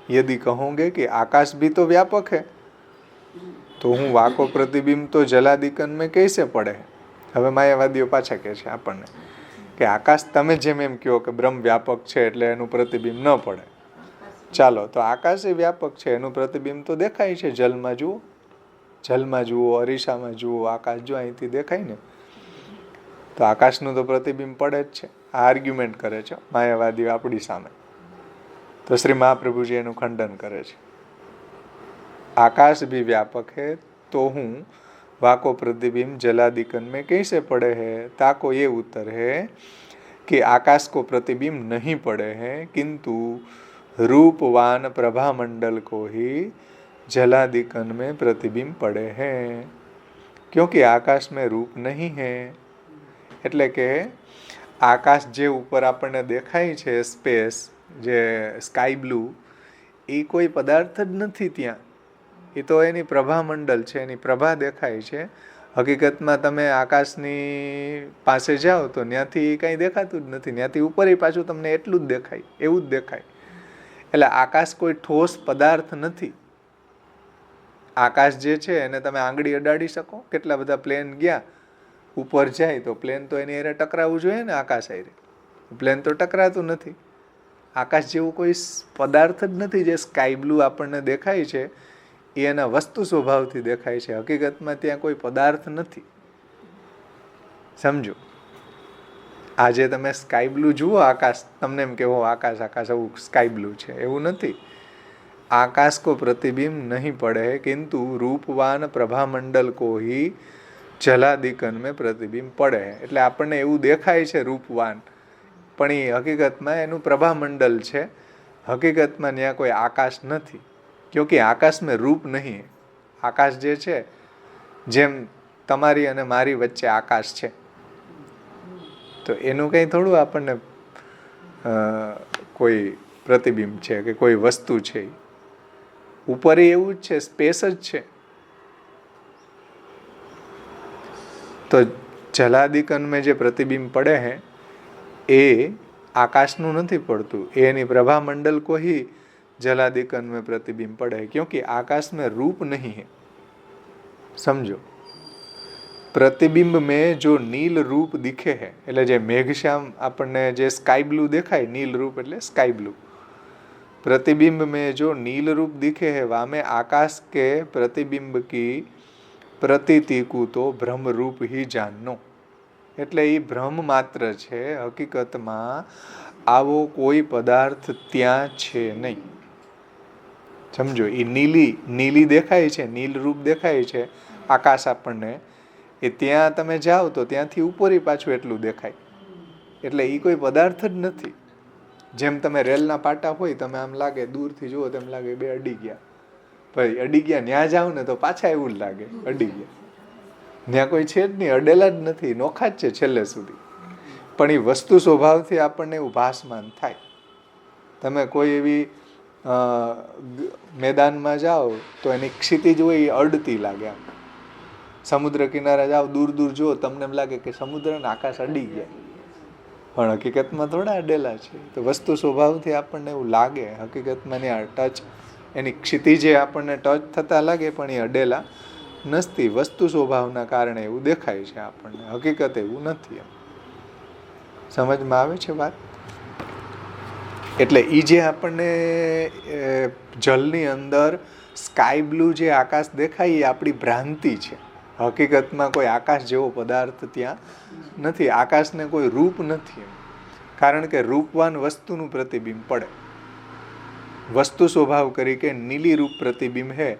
यदि कहोगे कि आकाश भी तो व्यापक है तो હું વાકો પ્રતિબિંબ તો જલાદિકન में कैसे પડે? હવે માયાવાદીઓ પાછા કહે છે આપણને કે આકાશ, તમે જેમ એમ કહો કે બ્રહ્મ વ્યાપક છે એટલે એનું પ્રતિબિંબ ન પડે. ચાલો, તો આકાશ એ વ્યાપક છે, એનું પ્રતિબિંબ તો દેખાય છે. જલમાં જુઓ, અરીસામાં જુઓ, આકાશ જો અહીંથી દેખાય ને. તો આકાશનું તો પ્રતિબિંબ પડે જ છે. આ આર્ગ્યુમેન્ટ કરે છે માયાવાદીઓ આપણી સામે. તો શ્રી મહાપ્રભુજી એનું ખંડન કરે છે. आकाश भी व्यापक है तो हूँ वाको प्रतिबिंब जलादिकन में कैसे पड़े है. ताको ये उत्तर है कि आकाश को प्रतिबिंब नहीं पड़े हैं किंतु रूपवान प्रभा मंडल को ही जलादिकन में प्रतिबिंब पड़े हैं क्योंकि आकाश में रूप नहीं है. એટલે કે આકાશ જે ઉપર આપણને દેખાય છે, સ્પેસ જે સ્કાય બ્લુ, એ કોઈ પદાર્થ જ નથી ત્યાં. એ તો એની પ્રભા મંડળ છે, એની પ્રભા દેખાય છે. હકીકતમાં તમે આકાશની પાસે જાઓ તો ત્યાંથી કંઈ દેખાતું જ નથી. ત્યાંથી ઉપર પાછું તમને એટલું જ દેખાય, એવું જ દેખાય. એટલે આકાશ કોઈ ઠોસ પદાર્થ નથી. આકાશ જે છે એને તમે આંગળી અડાડી શકો. કેટલા બધા પ્લેન ગયા ઉપર જાય તો પ્લેન તો એની હારે ટકરાવવું જોઈએ ને. આકાશ હારે પ્લેન તો ટકરાતું નથી. આકાશ જેવું કોઈ પદાર્થ જ નથી. જે સ્કાય બ્લુ આપણને દેખાય છે એ એના વસ્તુ સ્વભાવથી દેખાય છે. હકીકતમાં ત્યાં કોઈ પદાર્થ નથી. સમજો, આજે તમે સ્કાય બ્લુ જુઓ આકાશ, તમને એમ કેવો આકાશ આકાશ આવું સ્કાય બ્લુ છે, એવું નથી. आकाश को प्रतिबिंब नहीं पड़े किंतु रूपवान प्रभा मंडल को ही जलादिकन में प्रतिबिंब પડે. એટલે આપણને એવું દેખાય છે રૂપવાન, પણ એ હકીકતમાં એનું પ્રભા મંડળ છે. હકીકતમાં ત્યાં કોઈ આકાશ નથી. ક્યોંકि આકાશ में रूप नहीं. આકાશ જે છે, જેમ તમારી અને મારી વચ્ચે આકાશ છે, તો એનું કંઈ થોડું આપણને કોઈ પ્રતિબિંબ છે કે કોઈ વસ્તુ છે. ઉપર એવું જ છે, સ્પેસ જ છે. તો જલાदिकन में જે પ્રતિબિંબ પડે હે એ આકાશનું નથી પડતું. એની પ્રભા મંડળ को ही जलादिकन में प्रतिबिंब पड़े है क्योंकि आकाश में रूप नहीं है. समझो, प्रतिबिंब में जो नील रूप दिखे है, એટલે જે મેઘશ્યામ આપણને જે સ્કાય બ્લુ દેખાય, નીલ રૂપ એટલે સ્કાય બ્લુ. प्रतिबिंब में जो नील रूप दिखे है वामे आकाश के प्रतिबिंब की प्रतीति को तो भ्रम रूप ही जाननो. એટલે એ ભ્રમ માત્ર છે. હકીકતમાં આવો કોઈ પદાર્થ ત્યાં છે નહીં. સમજો, એ નીલી દેખાય છે, નીલ રૂપ દેખાય છે આકાશ આપણને, એ ત્યાં તમે જાઓ તો ત્યાંથી ઉપર પાછું એટલું દેખાય. એટલે એ કોઈ પદાર્થ જ નથી. જેમ તમે રેલના પાટા હોય, તમે આમ લાગે દૂરથી જુઓ તેમ લાગે બે અડી ગયા, ભાઈ અડી ગયા. ન્યા જાવ ને તો પાછા એવું જ લાગે અડી ગયા. ત્યાં કોઈ છે જ નહીં, અડેલા જ નથી, નોખા જ છે છેલ્લે સુધી. પણ એ વસ્તુ સ્વભાવથી આપણને એવું ભાસમાન થાય. તમે કોઈ એવી મેદાનમાં જાઓ તો એની ક્ષિતિજ હોય એ અડતી લાગે. આમ સમુદ્ર કિનારે જાઓ, દૂર દૂર જુઓ, તમને એમ લાગે કે સમુદ્ર અને આકાશ અડી ગયા, પણ હકીકતમાં થોડા અડેલા છે. તો વસ્તુ સ્વભાવથી આપણને એવું લાગે. હકીકતમાં આ ટચ, એની ક્ષિતિજે આપણને ટચ થતા લાગે, પણ એ અડેલા નથી. વસ્તુ સ્વભાવના કારણે એવું દેખાય છે આપણને. હકીકત એવું નથી. એમ સમજમાં આવે છે વાત? એટલે એ જે આપણને જલની અંદર સ્કાય બ્લુ જે આકાશ દેખાય એ આપણી ભ્રાંતિ છે. હકીકતમાં કોઈ આકાશ જેવો પદાર્થ ત્યાં નથી. આકાશને કોઈ રૂપ નથી. કારણ કે રૂપવાન વસ્તુનું પ્રતિબિંબ પડે. વસ્તુ સ્વભાવ કરી કે નીલી રૂપ પ્રતિબિંબ હે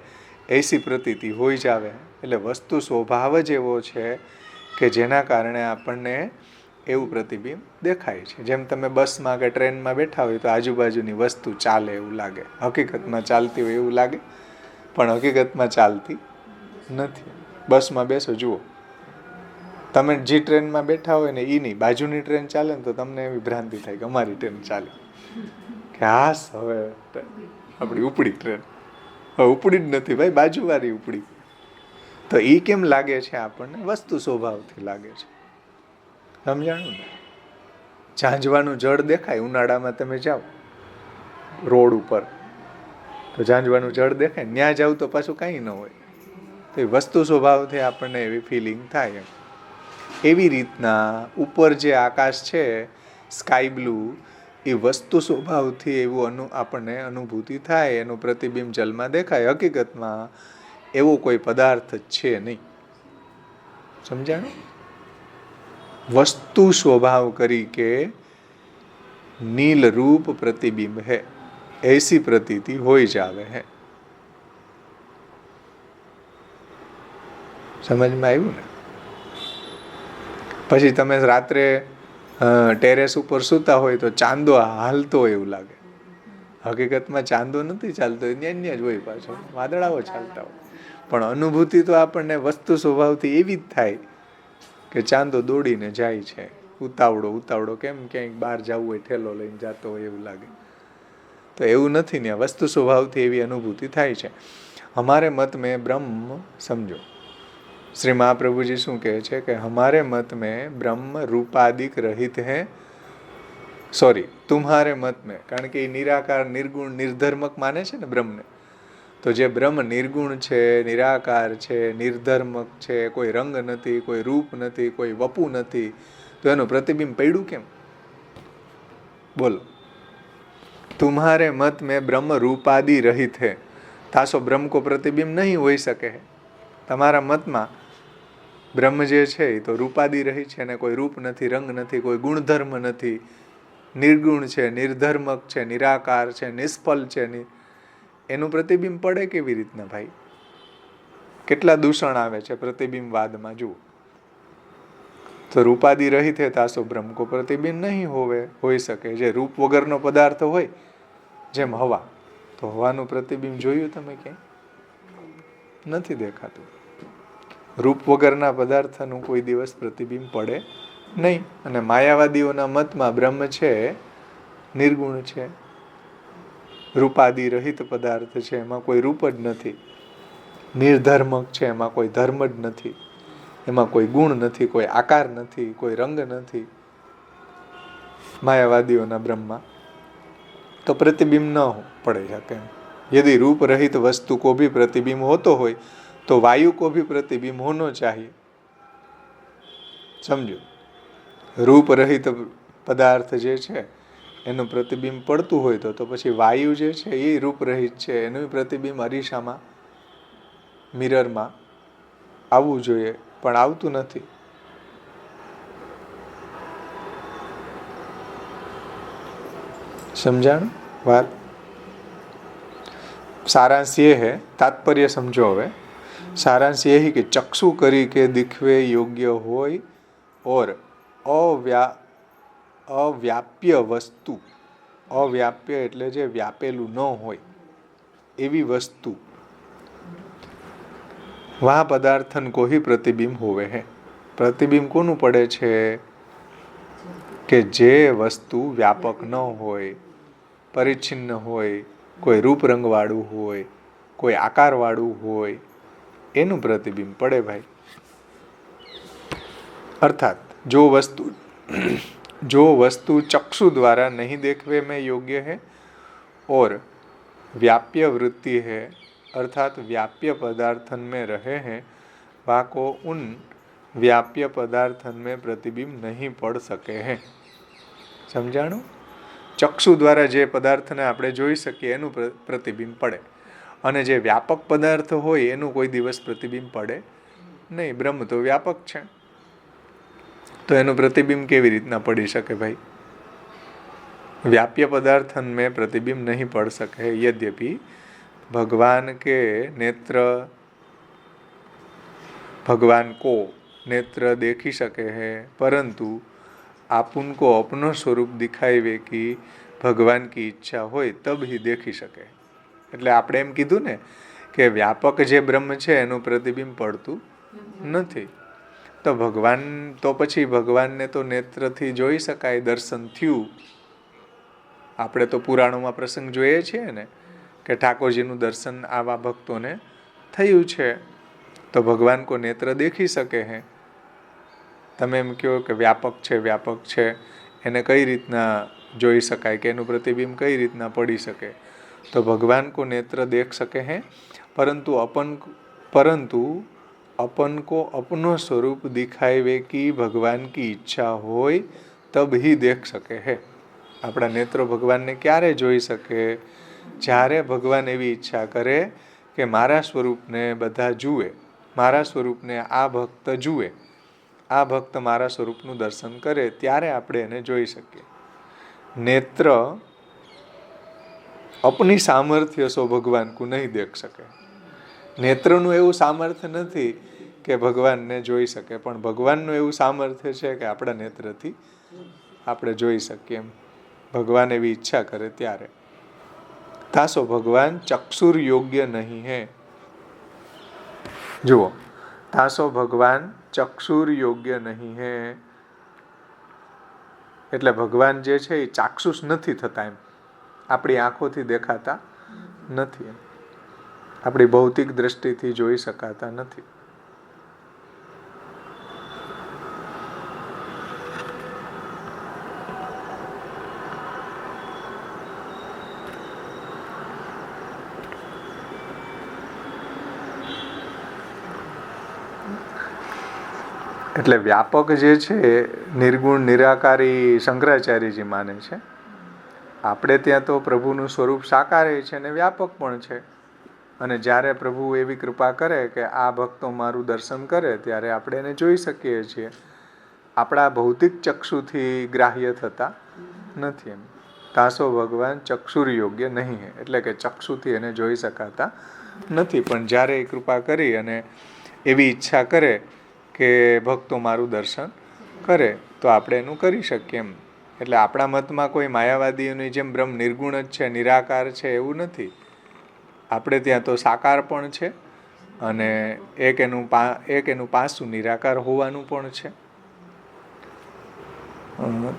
એસી પ્રતીતિ હોય જ આવે. એટલે વસ્તુ સ્વભાવ જ એવો છે કે જેના કારણે આપણને એવું પ્રતિબિંબ દેખાય છે. જેમ તમે બસમાં કે ટ્રેનમાં બેઠા હોય તો આજુબાજુની વસ્તુ ચાલે એવું લાગે, હકીકતમાં ચાલતી હોય એવું લાગે, પણ હકીકતમાં ચાલતી નથી. બસમાં બેસો, જુઓ તમે જે ટ્રેનમાં બેઠા હોય ને એની બાજુની ટ્રેન ચાલે ને તો તમને એવી ભ્રાંતિ થાય કે અમારી ટ્રેન ચાલે, કે હાસ હવે આપણી ઉપડી ટ્રેન. હવે ઉપડી જ નથી ભાઈ, બાજુવાળી ઉપડી. તો એ કેમ લાગે છે આપણને? વસ્તુ સ્વભાવથી લાગે છે. સમજાણું ને? ઝાંઝવાનું જળ દેખાય ઉનાળામાં, તમે જાઓ રોડ ઉપર તો ઝાંઝવાનું જળ દેખાય, ત્યાં જાવ તો પાછું કાંઈ ન હોય. તો એ વસ્તુ સ્વભાવથી આપણને એવી ફિલિંગ થાય. એવી રીતના ઉપર જે આકાશ છે સ્કાય બ્લુ, એ વસ્તુ સ્વભાવથી એવું આપણને અનુભૂતિ થાય, એનું પ્રતિબિંબ જલમાં દેખાય. હકીકતમાં એવો કોઈ પદાર્થ છે નહીં. સમજાણું? વસ્તુ સ્વભાવ કરી કે નીલ રૂપ પ્રતિબિંબ હે, ऐसी प्रतीति होई जावे है। સમજમાં આવ્યું ને? પછી તમે રાત્રે ટેરેસ ઉપર સૂતા હોય તો ચાંદો હાલતો હોય એવું લાગે. હકીકતમાં ચાંદો નથી ચાલતો, ન્યા જ હોય, પાછો વાદળાઓ ચાલતા હોય. પણ અનુભૂતિ તો આપણને વસ્તુ સ્વભાવથી એવી જ થાય કે ચાંદો દોડીને જાય છે, ઉતાવળો ઉતાવળો, કેમ ક્યાંક બહાર જવું હોય ઠેલો લઈને જતો હોય એવું લાગે. તો એવું નથી ને, વસ્તુ સ્વભાવથી એવી અનુભૂતિ થાય છે. હમારે મત મેં બ્રહ્મ, સમજો શ્રી મહાપ્રભુજી શું કહે છે કે હમારે મત મેં બ્રહ્મ રૂપાદિક રહિત હૈ, સોરી તુમ્હારે મત મેં, કારણ કે એ નિરાકાર નિર્ગુણ નિર્ધર્મક માને છે ને બ્રહ્મને. તો જે બ્રહ્મ નિર્ગુણ છે, નિરાકાર છે, નિર્ધર્મક છે, કોઈ રંગ નથી, કોઈ રૂપ નથી, કોઈ વપુ નથી, તો એનું પ્રતિબિંબ પડ્યું કેમ? બોલો. तुम्हारे मत में ब्रह्म रूपादि रहित है, तासो ब्रह्म को प्रतिबिंब नहीं हो सके है. તમારા મતમાં બ્રહ્મ જે છે એ તો રૂપાદિ રહી છે ને કોઈ રૂપ નથી, રંગ નથી, કોઈ ગુણધર્મ નથી, નિર્ગુણ છે, નિર્ધર્મક છે, નિરાકાર છે, નિષ્ફળ છે, એનું પ્રતિબિંબ પડે કેવી રીતના ભાઈ? કેટલા દૂષણ આવે છે પ્રતિબિંબવાદમાં, જુઓ. તો રૂપાદિ રહિત है तासो ब्रह्म को प्रतिबिंब नहीं હોઈ શકે. જે રૂપ વગરનો પદાર્થ હોય, જેમ હવા, તો હવાનું પ્રતિબિંબ જોયું તમે ક્યાંય? નથી દેખાતું. રૂપ વગરના પદાર્થનું કોઈ દિવસ પ્રતિબિંબ પડે નહીં. અને માયાવાદીઓના મતમાં બ્રહ્મ છે નિર્ગુણ છે, રૂપાદિ રહિત પદાર્થ છે, એમાં કોઈ રૂપ જ નથી, નિર્ધર્મક છે, એમાં કોઈ ધર્મ જ નથી, એમાં કોઈ ગુણ નથી, કોઈ આકાર નથી, કોઈ રંગ નથી. માયાવાદીઓના બ્રહ્મમાં તો प्रतिबिंब न पड़े શકે. यदि रूप रहित वस्तु को भी प्रतिबिंब होतो હોય तो वायु को भी प्रतिबिंब होना चाहिए. समझो, रूप रहित पदार्थ જે છે એનું પ્રતિબિંબ પડતું હોય તો પછી વાયુ જે છે એ રૂપ રહિત છે, એનું પ્રતિબિંબ અરીસામાં, મિરરમાં આવવું જોઈએ, પણ આવતું નથી. समझाणु बात? सारांश ये है, तात्पर्य समझो હવે. सारांश ये ही कि चक्षु करी के दिखवे योग्य होय और अव्याप्य वस्तु, अव्याप्य એટલે જે વ્યાપેલું ન હોય એવી વસ્તુ, वहाँ पदार्थन को ही प्रतिबिंब होवे है. प्रतिबिंब કોનું પડે છે? કે જે વસ્તુ વ્યાપક ન હોય, પરિચ્છિન્ન હોય, કોઈ રૂપ રંગવાળું હોય, કોઈ આકારવાળું હોય, એનું પ્રતિબિંબ પડે ભાઈ. अर्थात जो वस्तु चक्षु द्वारा नहीं देखने में योग्य है और व्याप्य वृत्ति है, अर्थात व्याप्य पदार्थन में रहे हैं, वहाँ को उन व्याप्य पदार्थन में प्रतिबिंब नहीं पड़ सके हैं. समझाणु? चक्षु द्वारा जे पदार्थने આપણે જોઈ શકીએ એનું પ્રતિબિંબ પડે, અને જે વ્યાપક પદાર્થ હોય એનું કોઈ દિવસ પ્રતિબિંબ પડે નહીં. બ્રહ્મ તો વ્યાપક છે, તો એનું પ્રતિબિંબ કેવી રીતના પડી શકે ભાઈ? व्याप्य पदार्थन में प्रतिबिंब नहीं पड़ सके. यद्यपि भगवान के नेत्र, भगवान को नेत्र देखी सके हैं, परंतु आप उनको अपनो स्वरूप दिखावे कि भगवान की इच्छा होय तब ही देखी सके. એટલે આપણે એમ કીધું ને કે વ્યાપક જે બ્રહ્મ છે એનું પ્રતિબિંબ પડતું નથી. તો ભગવાન, તો પછી ભગવાનને તો નેત્રથી જોઈ શકાય, દર્શન થયું. આપણે તો પુરાણોમાં પ્રસંગ જોઈએ છીએ ને કે ઠાકોરજીનું દર્શન આવા ભક્તોને થયું છે, તો ભગવાન કો નેત્ર દેખી શકે હે. તમે એમ કહો કે વ્યાપક છે, એને કઈ રીતના જોઈ શકાય, કે એનું પ્રતિબિંબ કઈ રીતના પડી શકે? તો ભગવાન કો નેત્ર દેખ શકે હે, પરંતુ अपन को अपनो स्वरूप दिखावे कि भगवान की इच्छा होय तब ही देख सके है. આપણા નેત્રો ભગવાનને ક્યારે જોઈ શકે? જ્યારે ભગવાન એવી ઈચ્છા કરે કે મારા સ્વરૂપને બધા જુએ, મારા સ્વરૂપને આ ભક્ત જુએ, આ ભક્ત મારા સ્વરૂપનું દર્શન કરે ત્યારે આપણે એને જોઈ શકીએ. નેત્ર અપની સામર્થ્ય સો ભગવાન કો નહીં દેખ શકે. નેત્રનું એવું સામર્થ્ય નથી કે ભગવાનને જોઈ શકે, પણ ભગવાનનું એવું સામર્થ્ય છે કે આપણા નેત્રથી આપણે જોઈ શકીએ. એમ ભગવાન એવી ઈચ્છા કરે ત્યારે. તાસો ભગવાન ચક્ષુર યોગ્ય નહીં હે. જુઓ, તાસો ભગવાન ચક્ષુર યોગ્ય નહીં હે એટલે ભગવાન જે છે એ ચાક્ષુષ નથી થતા, એમ આપણી આંખોથી દેખાતા નથી, એમ આપણી ભૌતિક દ્રષ્ટિથી જોઈ શકાતા નથી. એટલે વ્યાપક જે છે નિર્ગુણ નિરાકારી શંકરાચાર્યજી માને છે. આપણે ત્યાં તો પ્રભુનું સ્વરૂપ સાકાર છે અને વ્યાપક પણ છે. અને જ્યારે પ્રભુ એવી કૃપા કરે કે આ ભક્તો મારું દર્શન કરે ત્યારે આપણે એને જોઈ શકીએ છીએ. આપણા ભૌતિક ચક્ષુથી ગ્રાહ્ય થતા નથી. એમ તાસો ભગવાન ચક્ષુર યોગ્ય નહીં એટલે કે ચક્ષુથી એને જોઈ શકાતા નથી. પણ જ્યારે એ કૃપા કરી અને એવી ઈચ્છા કરે કે ભક્તો મારું દર્શન કરે તો આપણે એનું કરી શકીએ. એમ એટલે આપણા મતમાં કોઈ માયાવાદીઓની જેમ બ્રહ્મ નિર્ગુણ જ છે, નિરાકાર છે એવું નથી. આપણે ત્યાં તો સાકાર પણ છે અને એક એનું પાસું નિરાકાર હોવાનું પણ છે.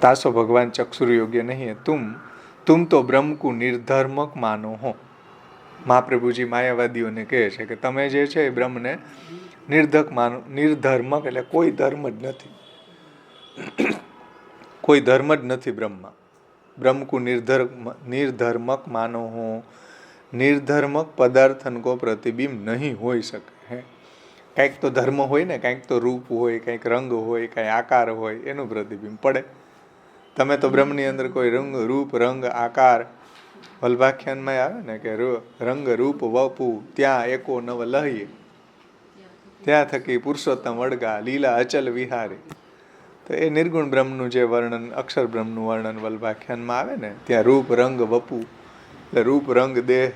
તાસો ભગવાન ચક્ષુર યોગ્ય નહીં તુમ તો બ્રહ્મ કો નિર્ધર્મક માનો હો. મહાપ્રભુજી માયાવાદીઓને કહે છે કે તમે જે છે એ બ્રહ્મને નિર્ધર્મક એટલે કોઈ ધર્મ જ નથી, કોઈ ધર્મ જ નથી બ્રહ્મમાં. બ્રહ્મ કો નિર્ધર્મક માનો હો. નિર્ધર્મક પદાર્થન કો પ્રતિબિંબ નહીં હોઈ શકે. હે કંઈક તો ધર્મ હોય ને, કંઈક તો રૂપ હોય, કંઈક રંગ હોય, કંઈ આકાર હોય, એનું પ્રતિબિંબ પડે. તમે તો બ્રહ્મની અંદર કોઈ રૂપ રંગ આકાર વલ્ભાખ્યાનમાં આવે ને કે રંગ રૂપ વપુ ત્યાં એકો નવ લહીએ, ત્યાં થકી પુરુષોત્તમ વડગા લીલા અચલ વિહારે. તો એ નિર્ગુણ બ્રહ્મનું જે વર્ણન, અક્ષર બ્રહ્મનું વર્ણન વલ્ભાખ્યાનમાં આવે ને, ત્યાં રૂપ રંગ વપુ એટલે રૂપ રંગ દેહ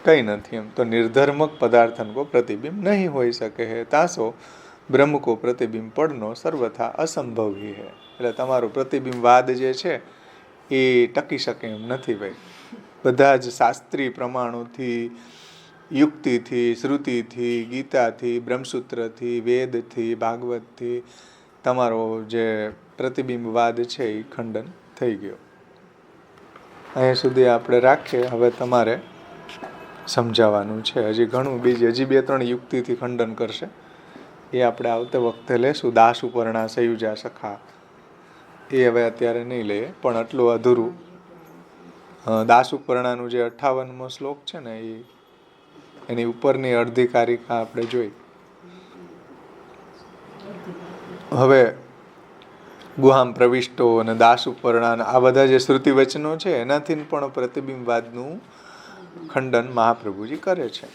કંઈ નથી. એમ તો નિર્ધર્મક પદાર્થન કો પ્રતિબિંબ નહીં હોઈ શકે હે. તાસો બ્રહ્મ કો પ્રતિબિંબ પડનો સર્વથા અસંભવ હી હે. એટલે તમારો પ્રતિબિંબવાદ જે છે એ ટકી શકે એમ નથી ભાઈ. બધા જ શાસ્ત્રીય પ્રમાણોથી, યુક્તિથી, શ્રુતિથી, ગીતાથી, બ્રહ્મસૂત્રથી, વેદથી, ભાગવતથી તમારો જે પ્રતિબિંબવાદ છે એ ખંડન થઈ ગયો. અહીંયા સુધી આપણે રાખીએ. હવે તમારે સમજાવવાનું છે હજી ઘણું. હજી 2-3 યુક્તિથી ખંડન કરશે, એ આપણે આવતે વખતે લેશું. દાસ ઉપરણા સયુજા સખા એ હવે અત્યારે નહીં લઈએ, પણ આટલું અધૂરું. દાસ ઉપરણાનું જે 58મો શ્લોક છે ને એની ઉપરની અડધી કારિકા આપણે જોઈ. હવે ગુહામ પ્રવિષ્ટો અને દાસ ઉપરણા આ બધા જે શ્રુતિ વચનો છે એનાથી પણ પ્રતિબિંબવાદનું ખંડન મહાપ્રભુજી કરે છે.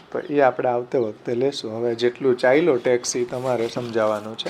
તો એ આપણે આવતે વખતે લેશું. હવે જેટલું ચાલ્યો ટેક્સ એ તમારે સમજાવવાનું છે.